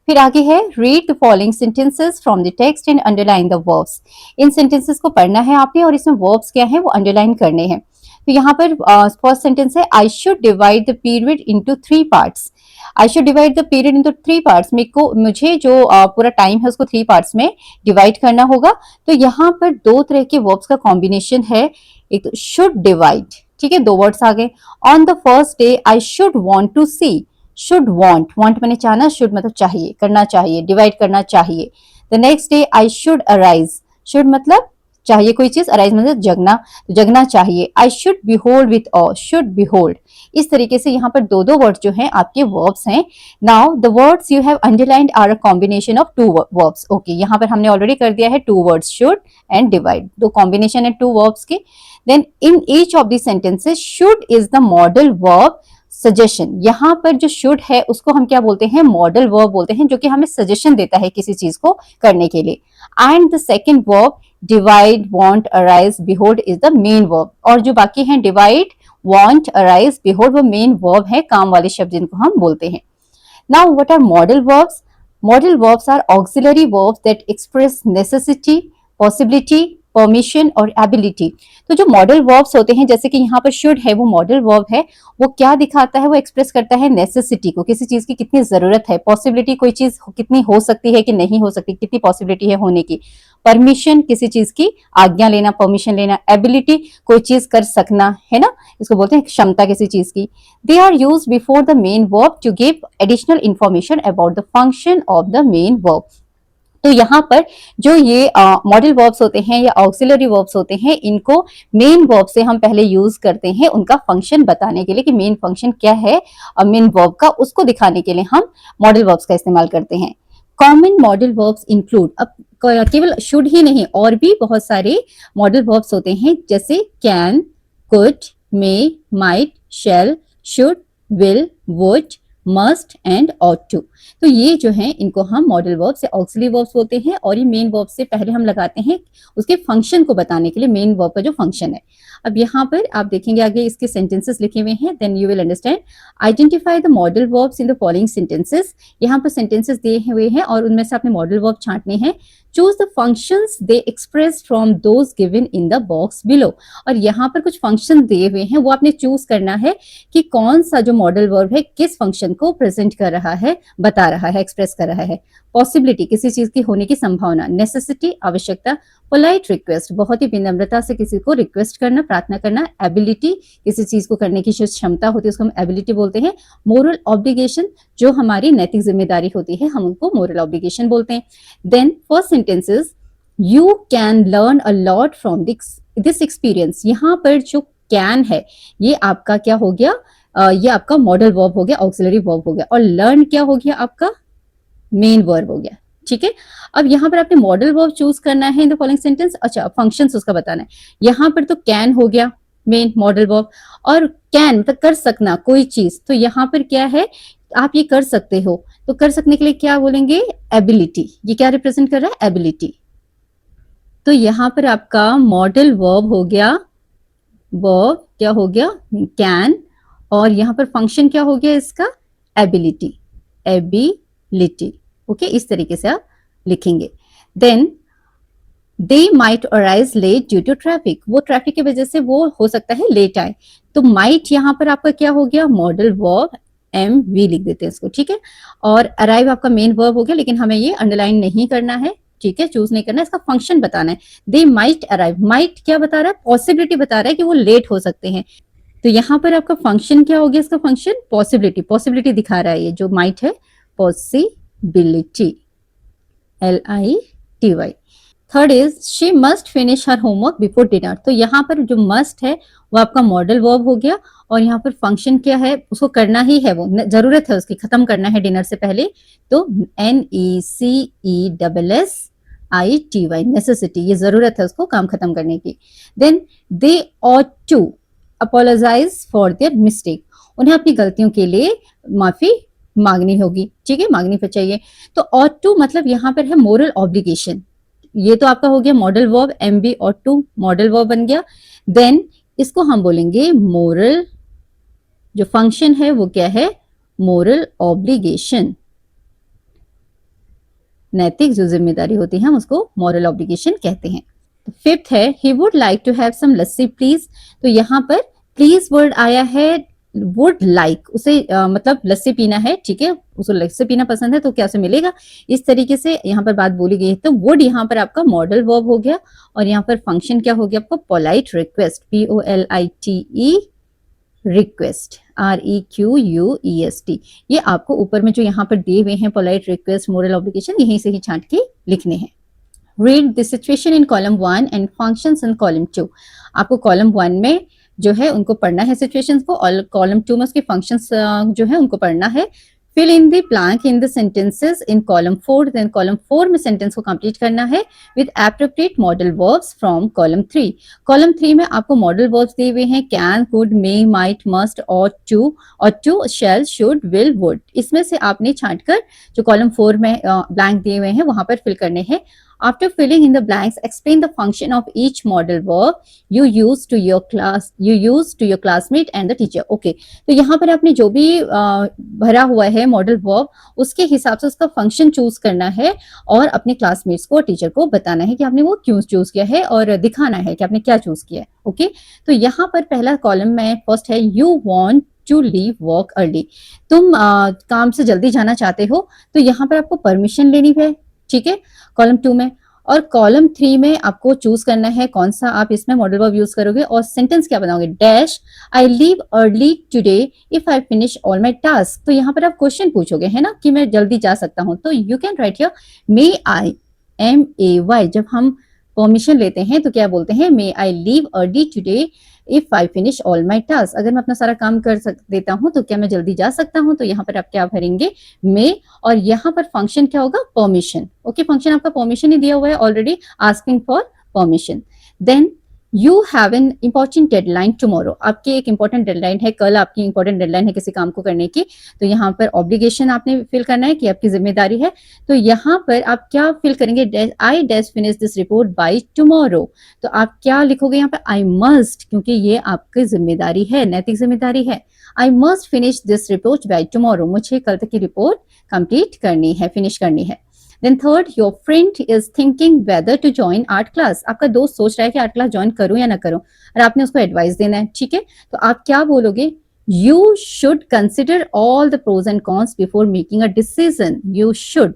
फिर आगे है read the following sentences from the text and underline the verbs. In sentences को पढ़ना है आपने और इसमें वर्ब्स क्या है वो अंडरलाइन करने हैं। तो यहाँ पर फर्स्ट सेंटेंस है, I should divide the period into 3 parts. I should divide the period into 3 parts. मुझे जो पूरा टाइम है उसको 3 पार्ट्स में डिवाइड करना होगा। तो यहाँ पर 2 तरह के वर्ब्स का कॉम्बिनेशन है। एक तो शुड डिवाइड, ठीक है, 2 वर्ड्स आ गए। On the first day I should want to see, should want, want मैंने चाहना, शुड मतलब चाहिए, करना चाहिए, डिवाइड करना चाहिए। The next day I should arise, should मतलब चाहिए कोई चीज, अराइज मतलब जगना, तो जगना चाहिए। I should behold with awe, should behold. इस तरीके से यहाँ पर 2 वर्ड्स जो हैं आपके वर्ब्स हैं। Now the words you have underlined are a combination of 2 verbs. Okay, यहाँ पर हमने ऑलरेडी कर दिया है 2 words, should and divide, 2 combination है 2 वर्ब्स के। Then in each of the sentences should is the modal verb suggestion. यहाँ पर जो शुड है उसको हम क्या बोलते हैं, मॉडल वर्ब बोलते हैं, जो कि हमें सजेशन देता है किसी चीज को करने के लिए। And the second verb divide, want, arise, behold is the main verb. और जो बाकी हैं डिवाइड, वांट, अराइज, बिहोल्ड, वो मेन वर्ब है, काम वाले शब्द जिनको हम बोलते हैं। Now what are modal verbs? Modal verbs are auxiliary verbs that express necessity, possibility, permission और एबिलिटी। तो जो मॉडल वर्ब्स होते हैं, जैसे कि यहाँ पर शुड है, वो मॉडल वर्ब है, वो क्या दिखाता है, वो एक्सप्रेस करता है नेसेसिटी को, किसी चीज की कितनी जरूरत है, पॉसिबिलिटी कोई चीज कितनी हो सकती है कि नहीं हो सकती, कितनी पॉसिबिलिटी है होने की, परमिशन किसी चीज की आज्ञा लेना, परमिशन लेना, एबिलिटी कोई चीज कर सकना, है ना, इसको बोलते हैं क्षमता किसी चीज की। They are used before the main verb to give additional information about the function of the main verb. तो यहाँ पर जो ये मॉडल वर्ब्स होते हैं या ऑक्सिलरी वर्ब्स होते हैं, इनको मेन वर्ब से हम पहले यूज करते हैं उनका फंक्शन बताने के लिए कि मेन फंक्शन क्या है मेन वर्ब का, उसको दिखाने के लिए हम मॉडल वर्ब्स का इस्तेमाल करते हैं। कॉमन मॉडल वर्ब्स इंक्लूड, अब केवल शुड ही नहीं, और भी बहुत सारे मॉडल वर्ब्स होते हैं, जैसे can, could, may, might, shall, should, will, would, must and ought to. तो ये जो है इनको हम मॉडल वर्ब से ऑक्सिलरी वर्ब्स बोलते हैं, और ये मेन वर्ब से पहले हम लगाते हैं उसके फंक्शन को बताने के लिए, मेन वर्ब का जो फंक्शन है। अब यहाँ पर आप देखेंगे आगे इसके सेंटेंसेस लिखे हुए हैं, then you will understand. Identify the modal verbs in the following sentences. यहाँ पर सेंटेंसेस दिए हुए हैं और उनमें से आपने मॉडल वर्ब छांटने हैं। Choose the functions they express from those given in the box below. और यहाँ पर कुछ फंक्शन दिए हुए हैं, वो आपने चूज करना है कि कौन सा जो मॉडल वर्ब है किस फंक्शन को प्रेजेंट कर रहा है, बता रहा है, एक्सप्रेस कर रहा है। पॉसिबिलिटी किसी चीज की होने की संभावना, नेसेसिटी आवश्यकता, पोलाइट रिक्वेस्ट बहुत ही विनम्रता से किसी को रिक्वेस्ट करना, प्रार्थना करना, एबिलिटी किसी चीज को करने की जो क्षमता होती है उसको हम एबिलिटी बोलते हैं। मोरल ऑब्लिगेशन जो हमारी नैतिक जिम्मेदारी होती है हम उनको मोरल ऑब्लिगेशन बोलते हैं। Then first sentences, you can learn a lot from this experience. यहाँ पर जो कैन है ये आपका क्या हो गया, ये आपका मॉडल वर्ब हो गया, ऑक्सिलरी वर्ब हो गया, और लर्न क्या हो गया आपका मेन वर्ब हो गया। ठीक है, अब यहाँ पर आपने मॉडल वर्ब चूज करना है इन द फॉलोइंग सेंटेंस। अच्छा, फंक्शंस उसका बताना है। यहाँ पर तो कैन हो गया मेन मॉडल वर्ब, और कैन मतलब कर सकना कोई चीज, तो यहाँ पर क्या है, आप ये कर सकते हो, तो कर सकने के लिए क्या बोलेंगे, एबिलिटी। ये क्या रिप्रेजेंट कर रहा है, एबिलिटी। तो यहाँ पर आपका मॉडल वर्ब हो गया, वर्ब क्या हो गया, कैन, और यहाँ पर फंक्शन क्या हो गया इसका, एबिलिटी, एबिलिटी। ओके, इस तरीके से आप लिखेंगे। Then they might arise late due to traffic, वो ट्रैफिक की वजह से वो हो सकता है लेट आए, तो माइट यहाँ पर आपका क्या हो गया, मॉडल वर्ब, एम वी लिख देते हैं इसको। ठीक है, और अराइव आपका मेन वर्ब हो गया, लेकिन हमें ये अंडरलाइन नहीं करना है, ठीक है, चूज नहीं करना है, इसका फंक्शन बताना है। दे माइट अराइव, माइट क्या बता रहा है, पॉसिबिलिटी बता रहा है कि वो लेट हो सकते हैं, तो यहाँ पर आपका फंक्शन क्या हो गया, इसका फंक्शन पॉसिबिलिटी, पॉसिबिलिटी दिखा रहा है ये जो माइट है, possibility, LITY। Third is she must finish her homework before dinner, तो यहाँ पर जो मस्ट है वो आपका मॉडल वर्ब हो गया, और यहाँ पर फंक्शन क्या है, उसको करना ही है, वो जरूरत है उसकी, खत्म करना है डिनर से पहले, तो NECESSITY, नेसेसिटी, ये जरूरत है उसको काम खत्म करने की। Then they ought to apologise for their mistake, उन्हें अपनी गलतियों के लिए माफी मांगनी होगी। ठीक है, मांगनी पर चाहिए, तो ऑट टू मतलब यहाँ पर है मोरल ऑब्लिगेशन, ये तो आपका हो गया modal verb, MB ought to modal verb बन गया। देन इसको हम बोलेंगे मोरल, जो फंक्शन है वो क्या है, मोरल ऑब्लिगेशन, नैतिक जो जिम्मेदारी होती है हम उसको मोरल ऑब्लिगेशन कहते हैं। फिफ्थ है he would like to have some lassi please, तो यहाँ पर प्लीज वर्ड आया है, वुड लाइक उसे मतलब लस्सी पीना है, ठीक है, उसको लस्सी पीना पसंद है, तो क्या उसे मिलेगा, इस तरीके से यहाँ पर बात बोली गई है। तो वुड यहाँ पर आपका मॉडल वर्ब हो गया, और यहाँ पर फंक्शन क्या हो गया आपका, polite request, POLITE request, REQUEST। ये आपको ऊपर में जो यहाँ पर दिए हुए हैं पोलाइट रिक्वेस्ट, मोरल ऑब्लिगेशन, यहीं से ही छांट के लिखने हैं। Read the situation in column 1 and functions in column 2। आपको कॉलम 1 में जो है उनको पढ़ना है सिचुएशंस को, और कॉलम 2 में उसके फंक्शंस जो है उनको पढ़ना है। Fill in the blank in the sentences in column 4, then column 4 में सेंटेंस को कंप्लीट करना है with appropriate modal verbs from column 3। Column 3 में आपको मॉडल वर्ब्स दिए हुए हैं, can, could, may, might, must, ought to, shall, should, will, would. इसमें से आपने छांटकर जो कॉलम 4 में ब्लैंक दिए हुए हैं वहां पर फिल करने हैं। After filling in the blanks, explain the function of each model verb you use to your classmate and the teacher. Okay, तो यहाँ पर आपने जो भी भरा हुआ है मॉडल वर्ब, उसके हिसाब से उसका फंक्शन चूज करना है और अपने क्लासमेट्स को और टीचर को बताना है कि आपने वो क्यों चूज किया है और दिखाना है कि आपने क्या चूज किया है. ओके, तो यहाँ पर पहला कॉलम में फर्स्ट है you want to leave work early. तुम काम से जल्दी जाना चाहते हो, तो यहाँ पर आपको परमिशन लेनी है. ठीक है, कॉलम 2 में. और कॉलम 3 में आपको चूज करना है कौन सा आप इसमें मॉडल वर्ब यूज करोगे और सेंटेंस क्या बनाओगे. Dash I leave early today if I finish all my task. तो यहाँ पर आप क्वेश्चन पूछोगे है ना कि मैं जल्दी जा सकता हूं, तो you can write here may I MAY. जब हम परमिशन लेते हैं तो क्या बोलते हैं, may I leave early today if I finish all my task. अगर मैं अपना सारा काम कर देता हूं तो क्या मैं जल्दी जा सकता हूं, तो यहाँ पर आप क्या भरेंगे, मे. और यहाँ पर फंक्शन क्या होगा, परमिशन. ओके, फंक्शन आपका परमिशन ही दिया हुआ है already, asking for permission. Then you have an important deadline tomorrow. आपकी एक इंपॉर्टेंट डेडलाइन है, कल आपकी इंपॉर्टेंट डेडलाइन है किसी काम को करने की, तो यहाँ पर ऑब्लिगेशन आपने फिल करना है कि आपकी जिम्मेदारी है. तो यहाँ पर आप क्या फिल करेंगे, I dash finish this report by tomorrow. तो आप क्या लिखोगे यहाँ पर, आई मस्ट, क्योंकि ये आपकी जिम्मेदारी है, नैतिक जिम्मेदारी है. I must finish this report by tomorrow. मुझे कल तक की रिपोर्ट कंप्लीट करनी है, फिनिश करनी है. Then third, your friend is thinking whether to join art class. आपका दोस्त सोच रहा है कि आर्ट क्लास ज्वाइन करूं या ना करूं, और आपने उसको एडवाइस देना है. ठीक है, तो आप क्या बोलोगे, you should consider all the pros and cons before making a decision. You should,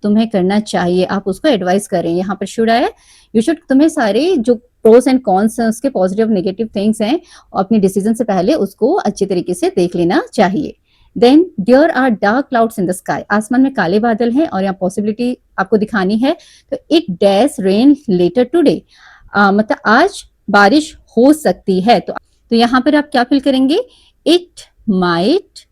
तुम्हें करना चाहिए, आप उसको एडवाइस करें. यहाँ पर should आया, you should, तुम्हें सारे जो प्रोस एंड कॉन्स हैं, उसके पॉजिटिव नेगेटिव थिंग्स हैं, अपने डिसीजन से पहले उसको अच्छे तरीके से देख लेना चाहिए. Then there are dark clouds in the sky. आसमान में काले बादल हैं और यहाँ पॉसिबिलिटी आपको दिखानी है. तो it dash rain later today, मतलब आज बारिश हो सकती है. तो यहाँ पर आप क्या फिल करेंगे, it might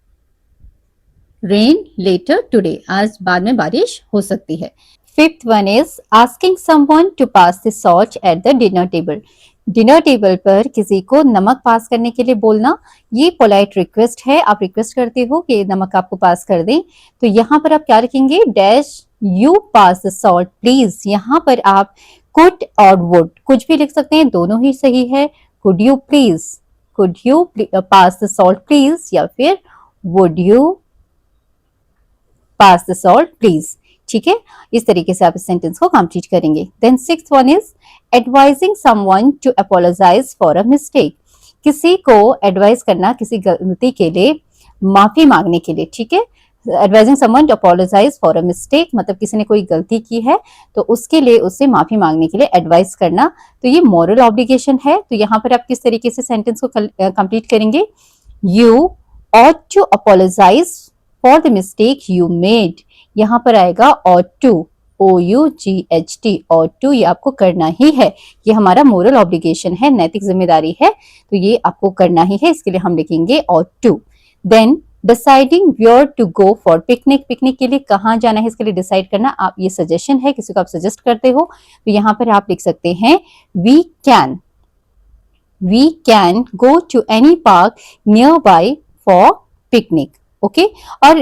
rain later today, आज बाद में बारिश हो सकती है. Fifth one is asking someone to pass the salt at the dinner table. Dinner table पर किसी को नमक पास करने के लिए बोलना, ये पोलाइट रिक्वेस्ट है. आप रिक्वेस्ट करते हो कि नमक आपको पास कर दें. तो यहाँ पर आप क्या लिखेंगे, dash you pass the salt please. यहाँ पर आप कुड और वुड कुछ भी लिख सकते हैं, दोनों ही सही है. Could you please, could you pass the salt please, या फिर would you pass the salt please. ठीक है, इस तरीके से आप इस सेंटेंस को कंप्लीट करेंगे. Then sixth one is advising someone to apologise for a mistake. किसी को एडवाइस करना किसी गलती के लिए, माफी मांगने के लिए. ठीक है, advising someone to apologise for a mistake मतलब किसी ने कोई गलती की है तो उसके लिए उससे माफी मांगने के लिए एडवाइस करना. तो ये मॉरल ऑब्लिगेशन है. तो यहाँ पर आप किस तरीके से सेंटेंस को कंप्लीट करेंगे, you ought to apologise for the mistake you made. यहाँ पर आएगा ought to, OUGHT, ought to. ये आपको करना ही है, ये हमारा मोरल ऑब्लिगेशन है, नैतिक जिम्मेदारी है, तो ये आपको करना ही है, इसके लिए हम लिखेंगे ought to. Then deciding where to go for picnic. Picnic के लिए कहाँ जाना है इसके लिए डिसाइड करना. आप ये सजेशन है, किसी को आप सजेस्ट करते हो, तो यहाँ पर आप लिख सकते हैं we can go to any park nearby for picnic. Okay, और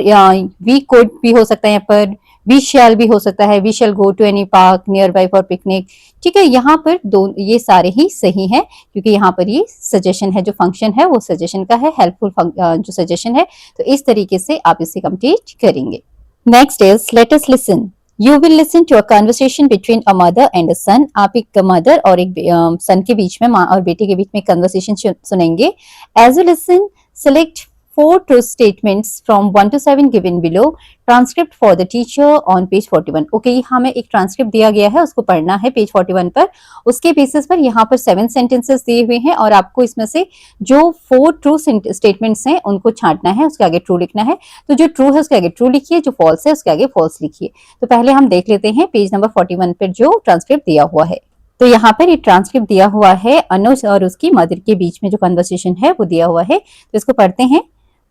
वी कुड भी हो सकता है, यहाँ पर वी शैल भी हो सकता है, we shall go to any park nearby for picnic. ठीक है, यहाँ पर ये सारे ही सही हैं क्योंकि यहाँ पर ये सजेशन है, जो फंक्शन है वो सजेशन का है, हेल्पफुल जो सजेशन है. तो इस तरीके से आप इसे कंप्लीट करेंगे. Next is let us listen. You will listen to a conversation between a mother and a son. आप एक मदर और एक सन के बीच में, माँ और बेटे के बीच में कन्वर्सेशन सुनेंगे. As you listen, select 4 true statements from 1 to 7 given below. Transcript for the teacher on page 41. Okay, हमें एक ट्रांसक्रिप्ट दिया गया है, उसको पढ़ना है पेज 41 पर. उसके बेसिस पर यहाँ पर 7 सेंटेंसेस दिए हुए हैं और आपको इसमें से जो 4 ट्रू स्टेटमेंट्स हैं उनको छांटना है, उसके आगे ट्रू लिखना है. तो जो ट्रू है उसके आगे ट्रू लिखिए, जो फॉल्स है उसके आगे फॉल्स लिखिए. तो पहले हम देख लेते हैं पेज नंबर 41 पर जो ट्रांसक्रिप्ट दिया हुआ है. तो यहाँ पर ये ट्रांसक्रिप्ट दिया हुआ है, अनुज और उसकी मदर के बीच में जो कन्वर्सेशन है वो दिया हुआ है. तो इसको पढ़ते हैं.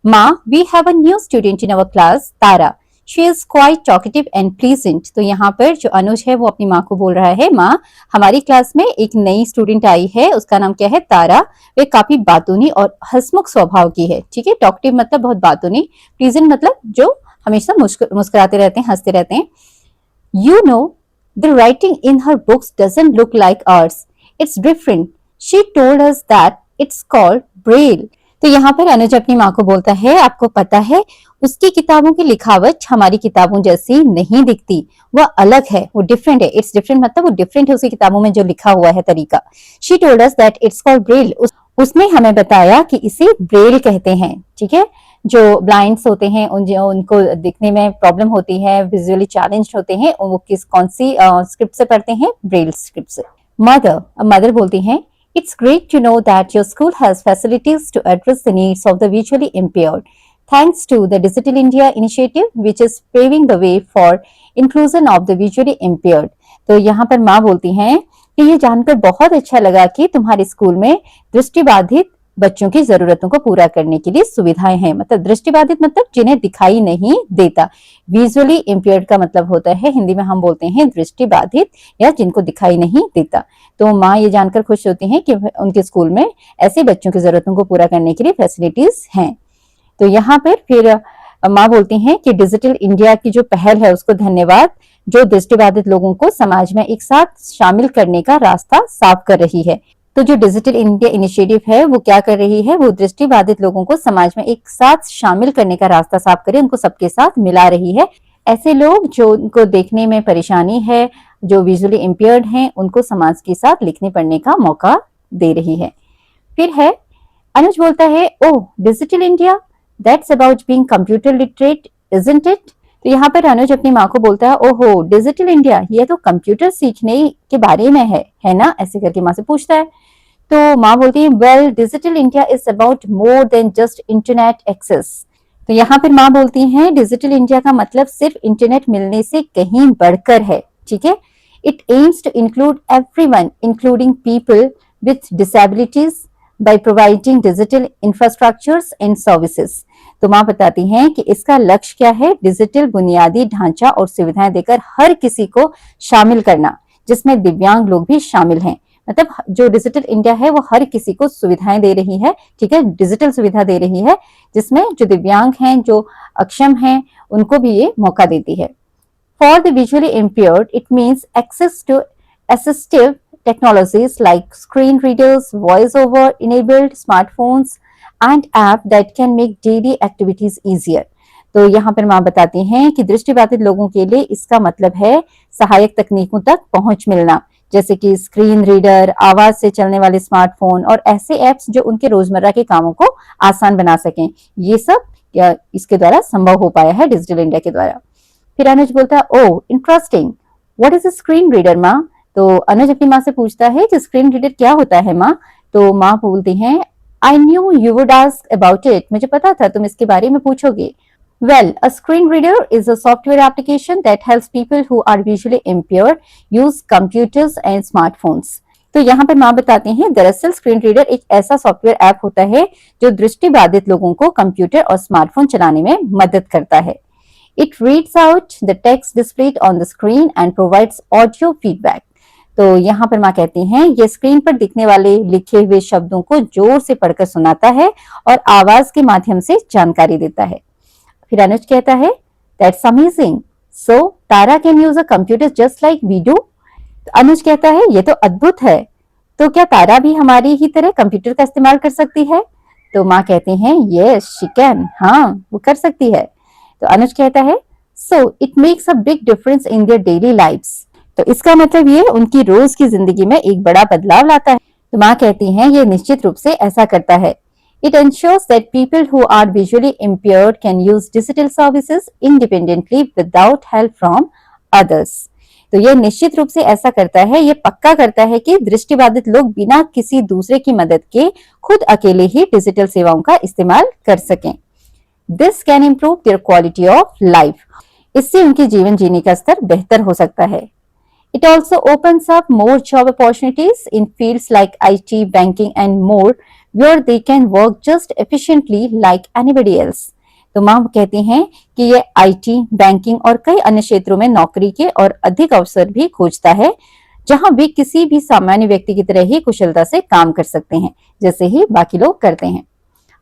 Ma, we have a new student in our class, Tara. She is quite talkative and pleasant. तो यहाँ पर जो अनुज है वो अपनी माँ को बोल रहा है, माँ हमारी क्लास में एक नई स्टूडेंट आई है, उसका नाम क्या है, तारा. वे काफी बातूनी और हंसमुख स्वभाव की है. ठीक है, टॉकटिव मतलब बहुत बातूनी, प्लीजेंट मतलब जो हमेशा मुस्कुराते रहते हैं, हंसते रहते हैं. You know The writing in her books doesn't look like ours. It's different. She told us that it's called Braille. तो यहाँ पर अनुज अपनी माँ को बोलता है, आपको पता है उसकी किताबों की लिखावट हमारी किताबों जैसी नहीं दिखती, वह अलग है, वो डिफरेंट है. इट्स डिफरेंट मतलब वो डिफरेंट है उसकी किताबों में जो लिखा हुआ है तरीका. She told us that it's called Braille. उसने हमें बताया कि इसे ब्रेल कहते हैं. ठीक है, जो ब्लाइंड्स होते हैं उनको दिखने में प्रॉब्लम होती है, विजुअली चैलेंज्ड होते हैं, वो कौन सी स्क्रिप्ट से पढ़ते हैं? ब्रेल स्क्रिप्ट से. मदर बोलती हैं, It's great to know that your school has facilities to address the needs of the visually impaired. Thanks to the Digital India initiative, which is paving the way for inclusion of the visually impaired. तो यहाँ पर माँ बोलती हैं कि ये जानकर बहुत अच्छा लगा कि तुम्हारे स्कूल में दृष्टिबाधित बच्चों की जरूरतों को पूरा करने के लिए सुविधाएं हैं. मतलब दृष्टिबाधित मतलब जिन्हें दिखाई नहीं देता. विजुअली इम्पेयर्ड का मतलब होता है, हिंदी में हम बोलते हैं दृष्टिबाधित या जिनको दिखाई नहीं देता. तो माँ ये जानकर खुश होती हैं कि उनके स्कूल में ऐसे बच्चों की जरूरतों को पूरा करने के लिए फैसिलिटीज हैं. तो यहाँ पर फिर माँ बोलती हैं कि डिजिटल इंडिया की जो पहल है उसको धन्यवाद, जो दृष्टिबाधित लोगों को समाज में एक साथ शामिल करने का रास्ता साफ कर रही है. तो जो डिजिटल इंडिया इनिशिएटिव है वो क्या कर रही है? वो दृष्टिबाधित लोगों को समाज में एक साथ शामिल करने का रास्ता साफ करे, उनको सबके साथ मिला रही है. ऐसे लोग जो उनको देखने में परेशानी है, जो विजुअली इम्पेयर्ड हैं, उनको समाज के साथ लिखने पढ़ने का मौका दे रही है. फिर है अनुज बोलता है, oh digital India, that's about being computer literate isn't it. तो यहाँ पर अनुज अपनी माँ को बोलता है, ओहो डिजिटल इंडिया, ये तो कंप्यूटर सीखने के बारे में है ना? ऐसे करके माँ से पूछता है. तो माँ बोलती है, well digital India is about more than just internet access. तो यहाँ पर माँ बोलती हैं, डिजिटल इंडिया का मतलब सिर्फ इंटरनेट मिलने से कहीं बढ़कर है. ठीक है, it aims to include everyone including people with disabilities by providing digital infrastructures and services. तो माँ बताती हैं कि इसका लक्ष्य क्या है? डिजिटल बुनियादी ढांचा और सुविधाएं देकर हर किसी को शामिल करना, जिसमें दिव्यांग लोग भी शामिल हैं. मतलब जो डिजिटल इंडिया है वो हर किसी को सुविधाएं दे रही है. ठीक है, डिजिटल सुविधा दे रही है जिसमें जो दिव्यांग हैं, जो अक्षम हैं, उनको भी ये मौका देती है. For the visually impaired it means access to assistive technologies like screen readers, voice-over enabled smartphones and app that can make daily activities easier. तो यहाँ पर माँ बताती हैं कि दृष्टिबाधित लोगों के लिए इसका मतलब है सहायक तकनीकों तक पहुंच मिलना, जैसे कि स्क्रीन रीडर, आवाज से चलने वाले स्मार्टफोन और ऐसे एप्स जो उनके रोजमर्रा के कामों को आसान बना सकें. ये सब इसके द्वारा संभव हो पाया है डिजिटल इंडिया के द्वारा. फिर अनुज बोलता है, oh interesting, what is a screen reader माँ? तो अनुज अपनी माँ से पूछता है कि स्क्रीन रीडर क्या होता है माँ? तो माँ बोलती हैं, I knew you would ask about it, मुझे पता था तुम इसके बारे में पूछोगे. Well, a screen reader is a software application that helps people who are visually impaired use computers and smartphones. तो यहाँ पर माँ बताती हैं, दरअसल स्क्रीन रीडर एक ऐसा सॉफ्टवेयर ऐप होता है जो दृष्टिबाधित लोगों को कंप्यूटर और स्मार्टफोन चलाने में मदद करता है. It reads out the text displayed on the screen and provides audio feedback. तो यहाँ पर माँ कहती हैं, ये स्क्रीन पर दिखने वाले लिखे हुए शब्दों को जोर से पढ़कर सुनाता है और आवाज के माध्यम से जानकारी देता है. फिर अनुज कहता है, That's amazing. So Tara can use a computer just like we do. तो अनुज कहता है, ये तो अद्भुत है. तो क्या तारा भी हमारी ही तरह कंप्यूटर का इस्तेमाल कर सकती है? तो माँ कहती हैं, Yes, she can. हाँ, वो कर सकती है. तो अनुज कहता है, So it makes a big difference in their daily lives. तो इसका मतलब ये उनकी रोज की जिंदगी में एक बड़ा बदलाव लाता है. तो माँ कहती हैं, ये निश्चित रूप से ऐसा करता है. It ensures that people who are visually impaired can use digital services independently without help from others. तो ये निश्चित रूप से ऐसा करता है, ये पक्का करता है कि दृष्टिबाधित लोग बिना किसी दूसरे की मदद के खुद अकेले ही डिजिटल सेवाओं का इस्तेमाल कर सकें. This can improve their quality of life. इससे उनके जीवन जीने का स्तर बेहतर हो सकता है. It also opens up more job opportunities in fields like IT, banking and more, where they can work just efficiently like anybody else. तो माँ कहती हैं कि ये IT, बैंकिंग और कई अन्य क्षेत्रों में नौकरी के और अधिक अवसर भी खोजता है, जहां वे किसी भी सामान्य व्यक्ति की तरह ही कुशलता से काम कर सकते हैं, जैसे ही बाकी लोग करते हैं.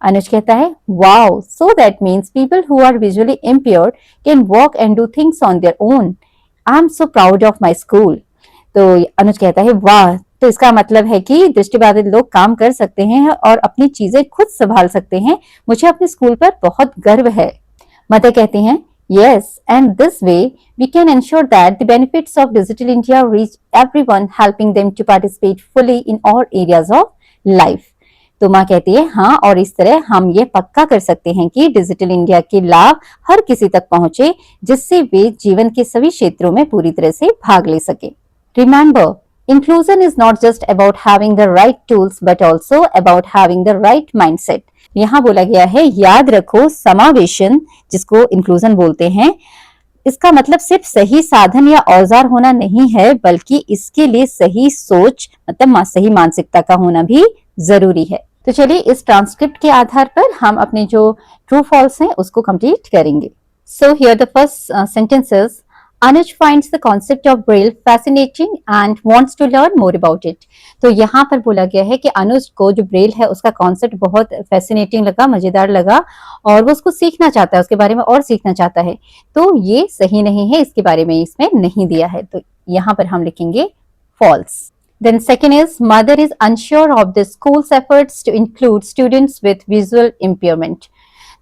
अनुज कहता है, wow, so that means people who are visually impaired can walk and do things on their own. I am so proud of my school. तो अनुज कहता है वाह, तो इसका मतलब है कि दृष्टिबाधित लोग काम कर सकते हैं और अपनी चीजें खुद संभाल सकते हैं। मुझे अपने स्कूल पर बहुत गर्व है। मदर कहती हैं yes, and this way we can ensure that the benefits of Digital India reach everyone, helping them to participate fully in all areas of life. तो माँ कहती है हाँ, और इस तरह हम ये पक्का कर सकते हैं कि डिजिटल इंडिया के लाभ हर किसी तक पहुंचे, जिससे वे जीवन के सभी क्षेत्रों में पूरी तरह से भाग ले सके। Remember, inclusion is not just about having the right tools but also about having the right mindset. यहाँ बोला गया है याद रखो, समावेशन जिसको इंक्लूजन बोलते हैं, इसका मतलब सिर्फ सही साधन या औजार होना नहीं है, बल्कि इसके लिए सही सोच मतलब सही मानसिकता का होना भी जरूरी है। तो चलिए इस ट्रांसक्रिप्ट के आधार पर हम अपने जो ट्रू फॉल्स हैं उसको कंप्लीट करेंगे। So here the first sentences, Anuj finds the concept of Braille fascinating and wants to learn more about it. तो यहाँ पर बोला गया है कि अनुज को जो ब्रेल है उसका कॉन्सेप्ट बहुत फैसिनेटिंग लगा, मजेदार लगा और वो उसको सीखना चाहता है, उसके बारे में और सीखना चाहता है। तो ये सही नहीं है, इसके बारे में इसमें नहीं दिया है, तो यहाँ पर हम लिखेंगे false. Then second is mother is unsure of the school's efforts to include students with visual impairment.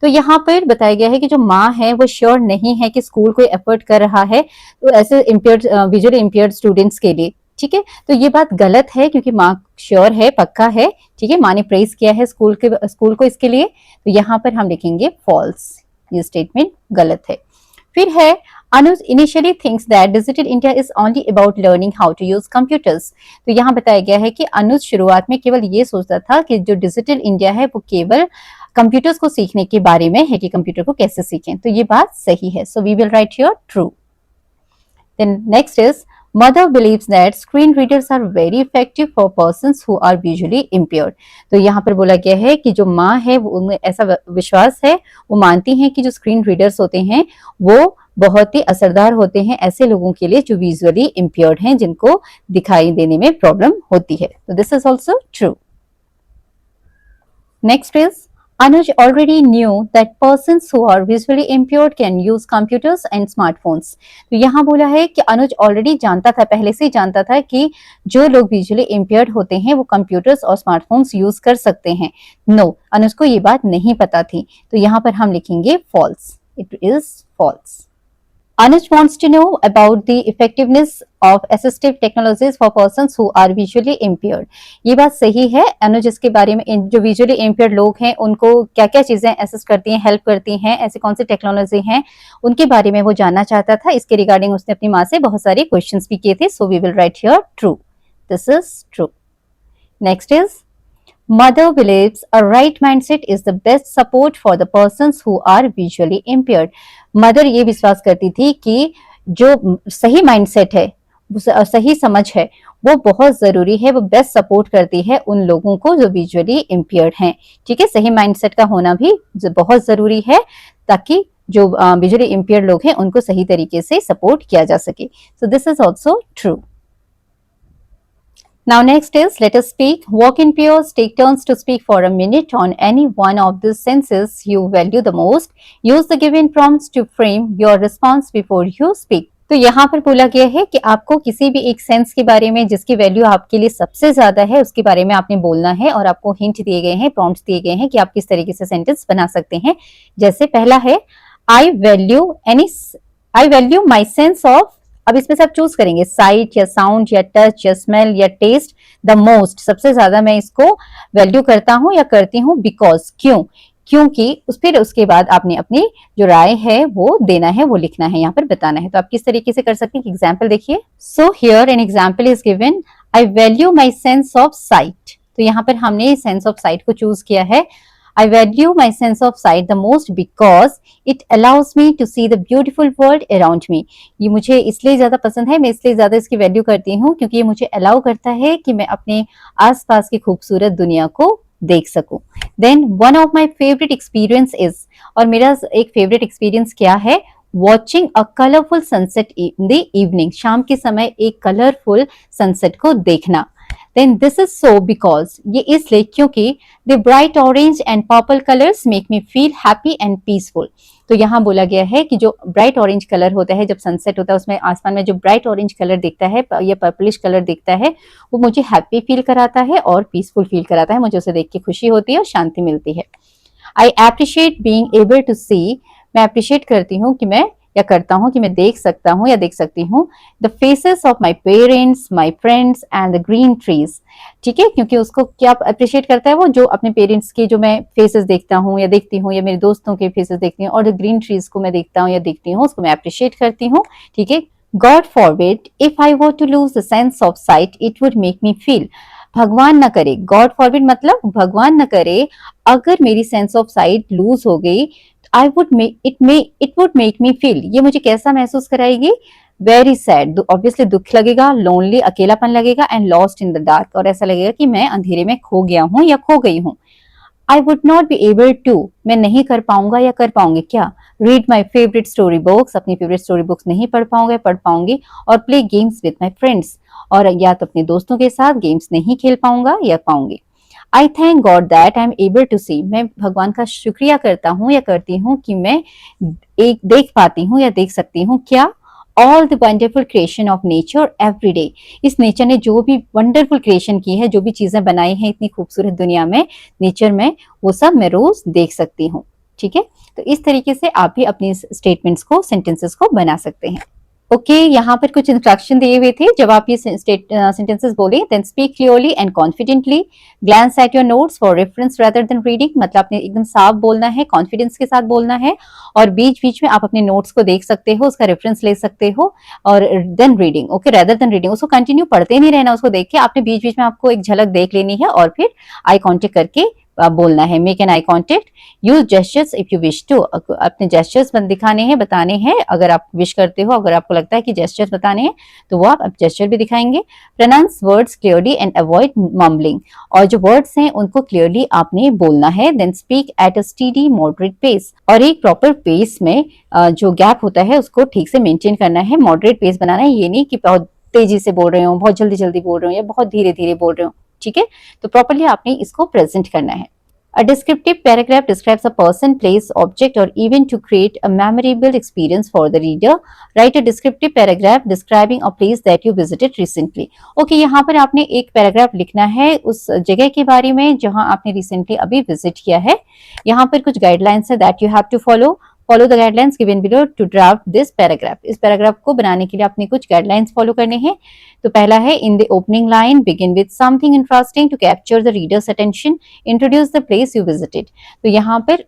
तो यहाँ पर बताया गया है कि जो माँ है वो श्योर नहीं है कि स्कूल कोई एफर्ट कर रहा है तो ऐसे इम्पेयर्ड विजुअली इम्पेयर्ड स्टूडेंट्स के लिए। ठीक है, तो ये बात गलत है क्योंकि माँ श्योर है, पक्का है। ठीक है, माँ ने प्रेज किया है स्कूल को इसके लिए, तो यहाँ पर हम लिखेंगे फॉल्स, ये स्टेटमेंट गलत है। फिर है Anuj initially thinks that Digital India is only about learning how to use computers. तो यहाँ बताया गया है कि अनुज शुरुआत में केवल ये सोचता था कि जो डिजिटल इंडिया है वो केवल कंप्यूटर्स को सीखने के बारे में है कि कंप्यूटर को कैसे सीखें, तो ये बात सही है। So we will write here true. Then next is mother believes that screen readers are very effective for persons who are visually impaired. तो यहाँ पर बोला गया है कि जो माँ है वो उनमें ऐसा विश्वास है, वो मानती हैं कि जो स्क्रीन रीडर्स होते हैं वो बहुत ही असरदार होते हैं ऐसे लोगों के लिए जो विजुअली इम्पेयर्ड हैं, जिनको दिखाई देने में प्रॉब्लम होती है। तो this is also true. Next is Anuj already knew that persons who are visually impaired can use computers and smartphones. तो यहाँ बोला है कि अनुज ऑलरेडी जानता था, पहले से ही जानता था कि जो लोग विजुअली इम्पेयर्ड होते हैं वो कंप्यूटर्स और स्मार्टफोन्स यूज कर सकते हैं। नो, अनुज को ये बात नहीं पता थी, तो यहाँ पर हम लिखेंगे false. It is false. Anuj wants to know about the effectiveness of assistive technologies for persons who are visually impaired. ये बात सही है, अनुज इसके बारे में जो विजुअली इम्पेयर्ड लोग हैं उनको क्या क्या चीजें असिस्ट करती हैं, हेल्प करती हैं, ऐसी कौन सी टेक्नोलॉजी हैं उनके बारे में वो जानना चाहता था। इसके रिगार्डिंग उसने अपनी माँ से बहुत सारे क्वेश्चंस भी किए थे। So we will write here true, this is true. Next is Mother believes a right mindset is the best support for the persons who are visually impaired. Mother ये विश्वास करती थी कि जो सही माइंडसेट है, सही समझ है, वो बहुत जरूरी है, वो बेस्ट सपोर्ट करती है उन लोगों को जो विजुअली इम्पेयर्ड हैं। ठीक है, सही माइंडसेट का होना भी बहुत जरूरी है ताकि जो विजुअली इम्पेयर्ड लोग हैं उनको सही तरीके से सपोर्ट किया जा सके। So this is also true. Now next is let us speak. Walk in pairs, take turns to speak for a minute on any one of the senses you value the most. Use the given prompts to frame your response before you speak. तो यहाँ पर बोला गया है कि आपको किसी भी एक सेंस के बारे में जिसकी वैल्यू आपके लिए सबसे ज्यादा है उसके बारे में आपने बोलना है, और आपको हिंट दिए गए हैं, प्रॉम्प्ट्स दिए गए हैं कि आप किस तरीके से सेंटेंस बना सकते हैं। जैसे पहला है I value my sense of, अब इसमें से आप चूज करेंगे साइट या साउंड या टच या स्मेल या टेस्ट द मोस्ट, सबसे ज्यादा मैं इसको वैल्यू करता हूं या करती हूं बिकॉज, क्योंकि फिर उसके बाद आपने अपनी जो राय है वो देना है, वो लिखना है, यहाँ पर बताना है। तो आप किस तरीके से कर सकते हैं, एग्जाम्पल देखिए। So here an example is given, I value my sense of site. तो यहाँ पर हमने सेंस ऑफ साइट को चूज किया है। I value my sense of sight the most because it allows me to see the beautiful world around me. ये मुझे इसलिए ज्यादा पसंद है, मैं इसलिए ज्यादा इसकी वैल्यू करती हूँ क्योंकि ये मुझे अलाउ करता है कि मैं अपने आसपास की खूबसूरत दुनिया को देख सकूं। Then one of my favorite experience is, और मेरा एक फेवरेट एक्सपीरियंस क्या है, watching a colourful sunset in the evening, शाम के समय एक कलरफुल सनसेट को देखना। Then this is so because, ये इसलिए क्योंकि the bright orange and purple colours make me feel happy and peaceful. तो यहाँ बोला गया है कि जो ब्राइट ऑरेंज कलर होता है, जब सनसेट होता है उसमें आसमान में जो ब्राइट ऑरेंज कलर दिखता है या पर्पलिश कलर दिखता है, वो मुझे हैप्पी फील कराता है और पीसफुल फील कराता है। मुझे उसे देख के खुशी होती है और शांति मिलती है। आई appreciate being able to see, मैं अप्रिशिएट करती हूँ कि मैं या करता हूँ कि मैं देख सकता हूँ या देख सकती हूँ the faces of my parents, my friends and the green trees. ठीक है, क्योंकि उसको क्या अप्रिशिएट करता है, वो जो अपने पेरेंट्स के जो मैं फेसेस देखता हूँ या देखती हूँ, या मेरे दोस्तों के फेसेस देखती हूँ, और जो ग्रीन ट्रीज को मैं देखता हूँ या देखती हूँ, उसको मैं अप्रिशिएट करती हूँ। ठीक है, God forbid if I were to lose the sense of sight it would make me feel, भगवान न करे, गॉड फॉरबिड मतलब भगवान न करे, अगर मेरी सेंस ऑफ साइट लूज हो गई, I would it would make me feel, ये मुझे कैसा महसूस कराएगी, वेरी सैड, ऑब्वियसली दुख लगेगा, लोनली अकेलापन लगेगा, and lost in the dark, और ऐसा लगेगा कि मैं अंधेरे में खो गया हूं या खो गई हूं। I would not be able to, मैं नहीं कर पाऊंगा या कर पाऊंगी क्या, read my favourite story books, अपनी फेवरेट स्टोरी बुक्स नहीं पढ़ पाऊंगा, पढ़ पाऊंगी, और play games with my friends, और या तो अपने दोस्तों के साथ गेम्स नहीं खेल पाऊंगा या पाऊंगी। I thank God that I am able to see, मैं भगवान का शुक्रिया करता हूँ या करती हूँ कि मैं एक देख पाती हूँ या देख सकती हूँ क्या, all the wonderful creation of nature every day, इस नेचर ने जो भी वंडरफुल क्रिएशन की है, जो भी चीजें बनाई हैं इतनी खूबसूरत दुनिया में, नेचर में, वो सब मैं रोज देख सकती हूँ। ठीक है, तो इस तरीके से आप भी अपनी स्टेटमेंट्स को, सेंटेंसेस को बना सकते हैं। ओके, यहाँ पर कुछ इंस्ट्रक्शन दिए हुए थे। जब आप ये सेंटेंसेस बोले, then speak clearly and confidently, glance at your notes for reference rather than reading, मतलब आपने एकदम साफ बोलना है, कॉन्फिडेंस के साथ बोलना है, और बीच बीच में आप अपने नोट्स को देख सकते हो, उसका रेफरेंस ले सकते हो, और then reading, okay, rather than reading, उसको कंटिन्यू पढ़ते नहीं रहना, उसको देख के आपने बीच बीच में आपको एक झलक देख लेनी है, और फिर आई कॉन्टेक्ट करके बोलना है, make an eye contact, use gestures if you wish to, अपने जेस्चर्स दिखाने हैं, बताने हैं, अगर आप विश करते हो, अगर आपको लगता है कि जेस्चर्स बताने हैं तो वो आप जेस्चर भी दिखाएंगे। Pronounce words clearly and avoid mumbling, और जो वर्ड्स हैं उनको क्लियरली आपने बोलना है। Then speak at a steady moderate pace, और एक प्रॉपर पेस में जो गैप होता है उसको ठीक से मेंटेन करना है, मॉडरेट पेस बनाना है, ये नहीं कि बहुत तेजी से बोल रहे हो, बहुत जल्दी जल्दी बोल रहे हो, या बहुत धीरे धीरे बोल रहे हो। ठीक है, तो प्रॉपर्ली आपने इसको प्रेजेंट करना है। A descriptive paragraph describes a person, place, object, or event to create a memorable experience for the reader. Write a descriptive paragraph describing a place that you visited recently. Okay, यहाँ पर आपने एक पैराग्राफ लिखना है उस जगह के बारे में जहां आपने रिसेंटली अभी विजिट किया है। यहाँ पर कुछ गाइडलाइंस है that you have to follow. Follow the guidelines given below to draft this paragraph. इस पैराग्राफ को बनाने के लिए आपने कुछ गाइडलाइंस फॉलो करने हैं। तो पहला है, in the opening line begin with something interesting to capture the reader's attention, introduce the place you visited. तो यहाँ पर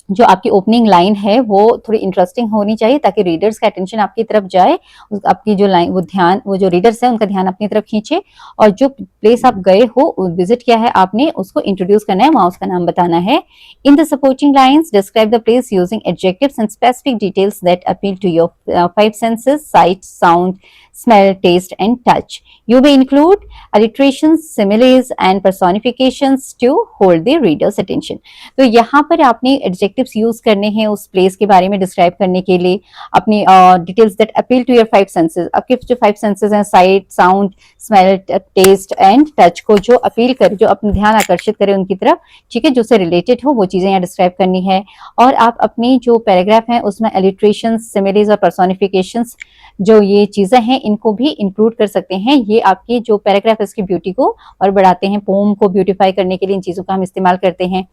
जो आपकी ओपनिंग लाइन है वो थोड़ी इंटरेस्टिंग होनी चाहिए ताकि रीडर्स का अटेंशन आपकी तरफ जाए, आपकी जो लाइन, वो ध्यान, वो जो रीडर्स है उनका ध्यान अपनी तरफ खींचे, और जो प्लेस आप गए हो, विजिट किया है आपने, उसको इंट्रोड्यूस करना है, वहां उसका नाम बताना है। In the supporting lines describe the place using adjectives and specific details that appeal to your five senses, sight, sound, smell, taste, and touch. You may include alliterations, similes, and personifications to hold the reader's attention. तो यहाँ पर आपने adjectives use करने हैं उस place के बारे में describe करने के लिए, अपनी details that appeal to your five senses. आपके जो five senses हैं, sight, sound, smell, taste, and touch को जो appeal करे, जो अपना ध्यान आकर्षित करे उनकी तरफ, ठीक है, जो से related हो वो चीजें यहाँ describe करनी है। और आप अपनी जो paragraph है उसमें alliterations, similes और personifications, जो ये चीजें हैं इनको भी इंक्लूड कर सकते हैं। ये आपकी जो पैराग्राफ इसकी ब्यूटी को और बढ़ाते हैं, पोम को ब्यूटीफाई करने के लिए इन चीजों का हम इस्तेमाल करते हैं।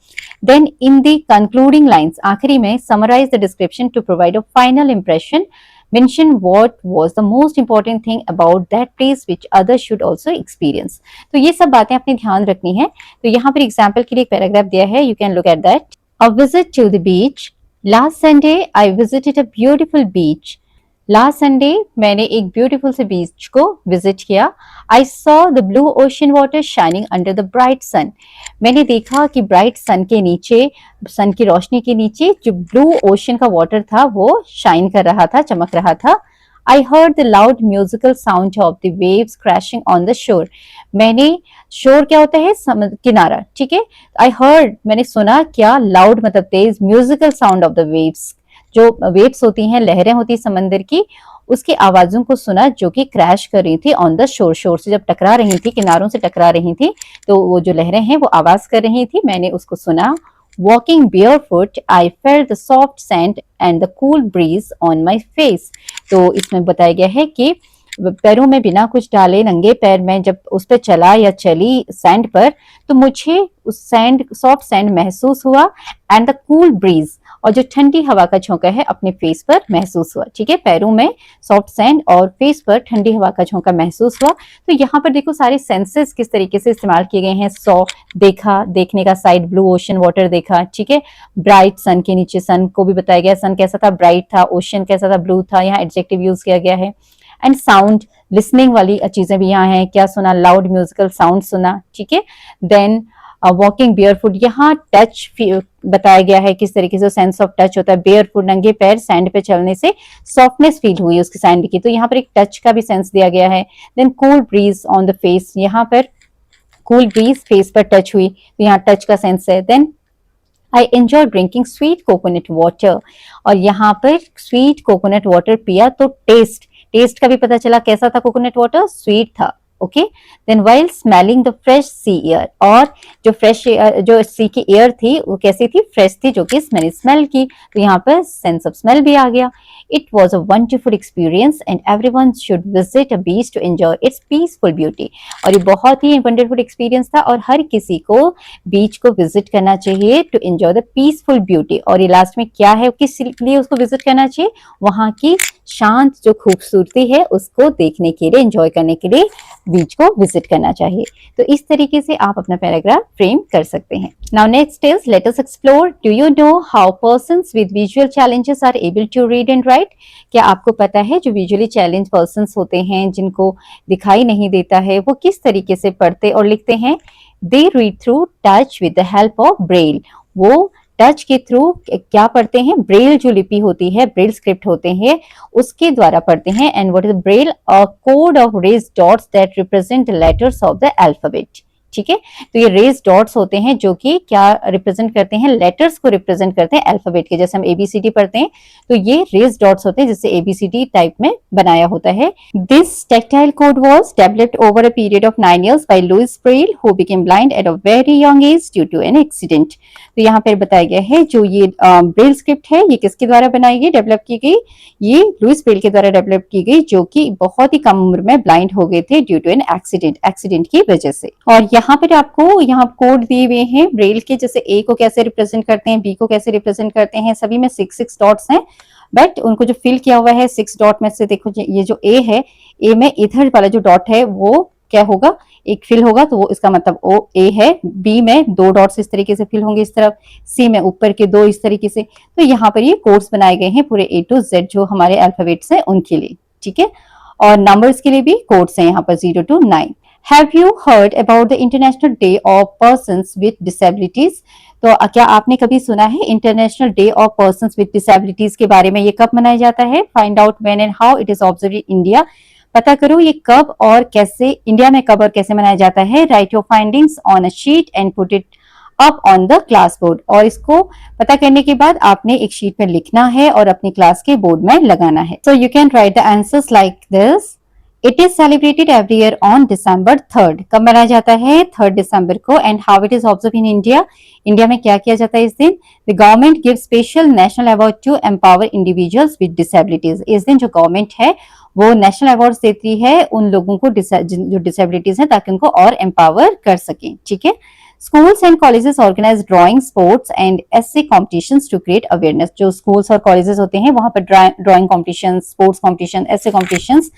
Then in the concluding lines, आखिरी में, summarise the description to provide a final impression, mention what was the most important thing about that place which others should also experience. तो ये सब बातें अपने ध्यान रखनी है। तो यहाँ पर एग्जाम्पल के लिए एक पैराग्राफ दिया है, you can look at that. A visit to the beach. Last Sunday I visited a beautiful beach. Last Sunday मैंने एक ब्यूटीफुल से बीच को विजिट किया। I saw the blue ocean water shining under the bright sun, मैंने देखा कि ब्राइट सन के नीचे, सन की रोशनी के नीचे जो ब्लू ओशन का वाटर था वो शाइन कर रहा था, चमक रहा था। I heard the loud musical sound of the waves crashing on the shore, मैंने, शोर क्या होता है, किनारा, ठीक है। आई हर्ड, मैंने सुना, क्या, लाउड मतलब तेज, musical sound of the waves, जो वेव्स होती हैं, लहरें होती हैं समंदर की, उसकी आवाजों को सुना जो कि क्रैश कर रही थी ऑन द शोर, शोर से जब टकरा रही थी, किनारों से टकरा रही थी, तो वो जो लहरें हैं वो आवाज कर रही थी, मैंने उसको सुना। Walking barefoot, I felt the soft sand and the cool breeze on my face. तो इसमें बताया गया है कि पैरों में बिना कुछ डाले नंगे पैर में जब उस पर चला या चली सैंड पर, तो मुझे उस सैंड, सॉफ्ट सैंड महसूस हुआ एंड द कूल ब्रीज, और जो ठंडी हवा का झोंका है अपने फेस पर महसूस हुआ। ठीक है, पैरों में सॉफ्ट सैंड और फेस पर ठंडी हवा का झोंका महसूस हुआ। तो यहाँ पर देखो सारे सेंसेस किस तरीके से इस्तेमाल किए गए हैं। सॉ देखा, देखने का साइड, ब्लू ओशन वाटर देखा। ठीक है, ब्राइट सन के नीचे सन को भी बताया गया, सन कैसा था, ब्राइट था, ओशन कैसा था, ब्लू था, यहाँ एडजेक्टिव यूज किया गया है। एंड साउंड, लिसनिंग वाली चीजें भी यहाँ है, क्या सुना, लाउड म्यूजिकल साउंड सुना। ठीक है, देन वॉकिंग बेयरफुट, यहाँ टच बताया गया है किस तरीके से सेंस ऑफ टच होता है। बेयरफुट, नंगे पैर सैंड पे चलने से सॉफ्टनेस फील हुई उसकी सैंड की, तो यहाँ पर एक टच का भी सेंस दिया गया है। Then cool breeze on the face, यहाँ पर कूल ब्रीज फेस पर टच हुई, तो यहाँ टच का सेंस है। Then I enjoy drinking sweet coconut water, और यहाँ पर स्वीट कोकोनट वाटर पिया तो टेस्ट का भी पता चला कैसा था कोकोनट वाटर, स्वीट था। Okay, then while smelling the fresh sea air, और जो फ्रेश जो सी की एयर थी वो कैसी थी, फ्रेश थी, जो कि मैंने स्मेल की, तो यहाँ पर सेंस ऑफ स्मेल भी आ गया। It was a wonderful experience and everyone should visit a beach to enjoy its peaceful beauty, और ये बहुत ही वंडरफुल एक्सपीरियंस था और हर किसी को बीच को विजिट करना चाहिए to enjoy the peaceful beauty. और ये लास्ट में क्या है, किस लिए उसको विजिट करना चाहिए, वहां की शांत जो खूबसूरती है उसको देखने के लिए, एंजॉय करने के लिए बीच को विजिट करना चाहिए। तो इस तरीके से आप अपना पैराग्राफ फ्रेम कर सकते हैं। Now next is let us explore, do you know how persons with visual challenges are able to read and write. क्या आपको पता है जो विजुअली चैलेंज पर्सन्स होते हैं, जिनको दिखाई नहीं देता है, वो किस तरीके से पढ़ते और लिखते हैं। They read through touch with the help of Braille, वो टच के थ्रू क्या पढ़ते हैं, ब्रेल जो लिपि होती है, ब्रेल स्क्रिप्ट होते हैं, उसके द्वारा पढ़ते हैं। And what is Braille, a code of raised dots that represent the letters of the alphabet. ठीक है, तो ये रेज डॉट्स होते हैं जो कि क्या रिप्रेजेंट करते हैं, लेटर्स को रिप्रेजेंट करते हैं अल्फाबेट के, जैसे हम एबीसीडी पढ़ते हैं तो ये रेज डॉट्स होते हैं जिससे एबीसीडी टाइप में बनाया होता है। This tactile code was developed over a period of 9 years by Louis Braille who became blind at a very young age due to an accident. तो यहाँ पर बताया गया है जो ये ब्रेल स्क्रिप्ट है ये किसके द्वारा बनाई गई, डेवलप की गई, ये लुइस ब्रेल के द्वारा डेवलप की गई, जो कि बहुत ही कम उम्र में ब्लाइंड हो गए थे ड्यू टू एन एक्सीडेंट की वजह से। और यहाँ पर आपको यहाँ कोड दिए हुए हैं ब्रेल के, जैसे ए को कैसे रिप्रेजेंट करते हैं, बी को कैसे रिप्रेजेंट करते हैं, सभी में 6 डॉट्स हैं, बट उनको जो फिल किया हुआ है 6 डॉट में से देखो ये जो ए है, ए में इधर वाला जो डॉट है वो क्या होगा, एक फिल होगा, तो वो इसका मतलब ओ ए है। बी में 2 डॉट्स इस तरीके से फिल होंगे इस तरफ, सी में ऊपर के 2 इस तरीके से। तो यहाँ पर ये कोड्स बनाए गए हैं पूरे A to Z जो हमारे अल्फाबेट्स हैं उनके लिए। ठीक है, और नंबर्स के लिए भी कोड्स हैं यहाँ पर 0 to 9। Have you heard about the International Day of Persons with Disabilities? तो क्या आपने कभी सुना है international day of persons with disabilities के बारे में, ये कब मनाया जाता है। Find out when and how it is observed in India, पता करो ये कब और कैसे, इंडिया में कब और कैसे मनाया जाता है। Right your findings on a sheet and put it up on the class board, और इसको पता करने के बाद आपने एक शीट पर लिखना है और अपनी क्लास के बोर्ड में लगाना है। So you can write the answers like this. It is celebrated every year on December 3rd, कब मनाया जाता है 3 दिसंबर को। And how it is observe in India, India में क्या किया जाता है इस दिन। The government give special national award to empower individuals with disabilities, इस दिन जो गवर्नमेंट है वो नेशनल अवार्ड देती है उन लोगों को जो डिसेबिलिटीज है ताकि उनको और एम्पावर कर सकें। ठीक है, Schools and colleges organize drawing, sports and essay competitions to create awareness. जो schools और colleges होते हैं वहां पर drawing competitions, sports competition, essay competitions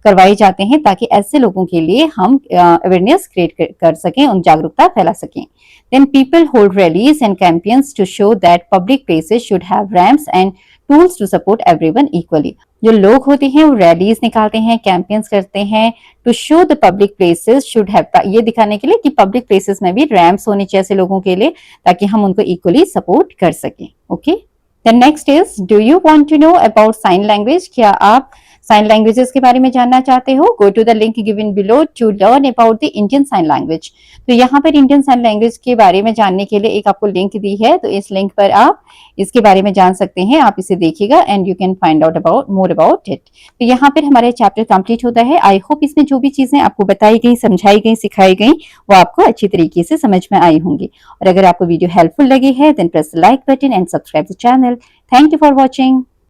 करवाए जाते हैं ताकि ऐसे लोगों के लिए हम अवेयरनेस क्रिएट कर सकें, उन जागरूकता फैला सकें। Then people hold rallies and campaigns to show that public places should have ramps and tools to support everyone equally. जो लोग होते हैं वो रैलीज निकालते हैं, कैंपेन्स करते हैं to show the public places should have, ये दिखाने के लिए कि पब्लिक प्लेसेस में भी रैम्प्स होने चाहिए ऐसे लोगों के लिए ताकि हम उनको इक्वली सपोर्ट कर सकें। Okay, the next is, do you want to know about sign language, क्या आप साइन लैंग्वेजेस के बारे में जानना चाहते हो, go to the link given below to learn about the Indian sign language. तो यहाँ पर इंडियन साइन लैंग्वेज के बारे में जानने के लिए एक आपको लिंक दी है, तो इस लिंक पर आप इसके बारे में जान सकते हैं। आप इसे देखिएगा and you can find out about more about it. तो यहाँ पर हमारा चैप्टर कंप्लीट होता है। आई होप इसमें जो भी चीजें आपको बताई गई, समझाई गई, सिखाई गई, वो आपको अच्छी तरीके से समझ में आई होंगी। और अगर आपको वीडियो हेल्पफुल लगी है then press the like button and subscribe the channel. Thank you for watching.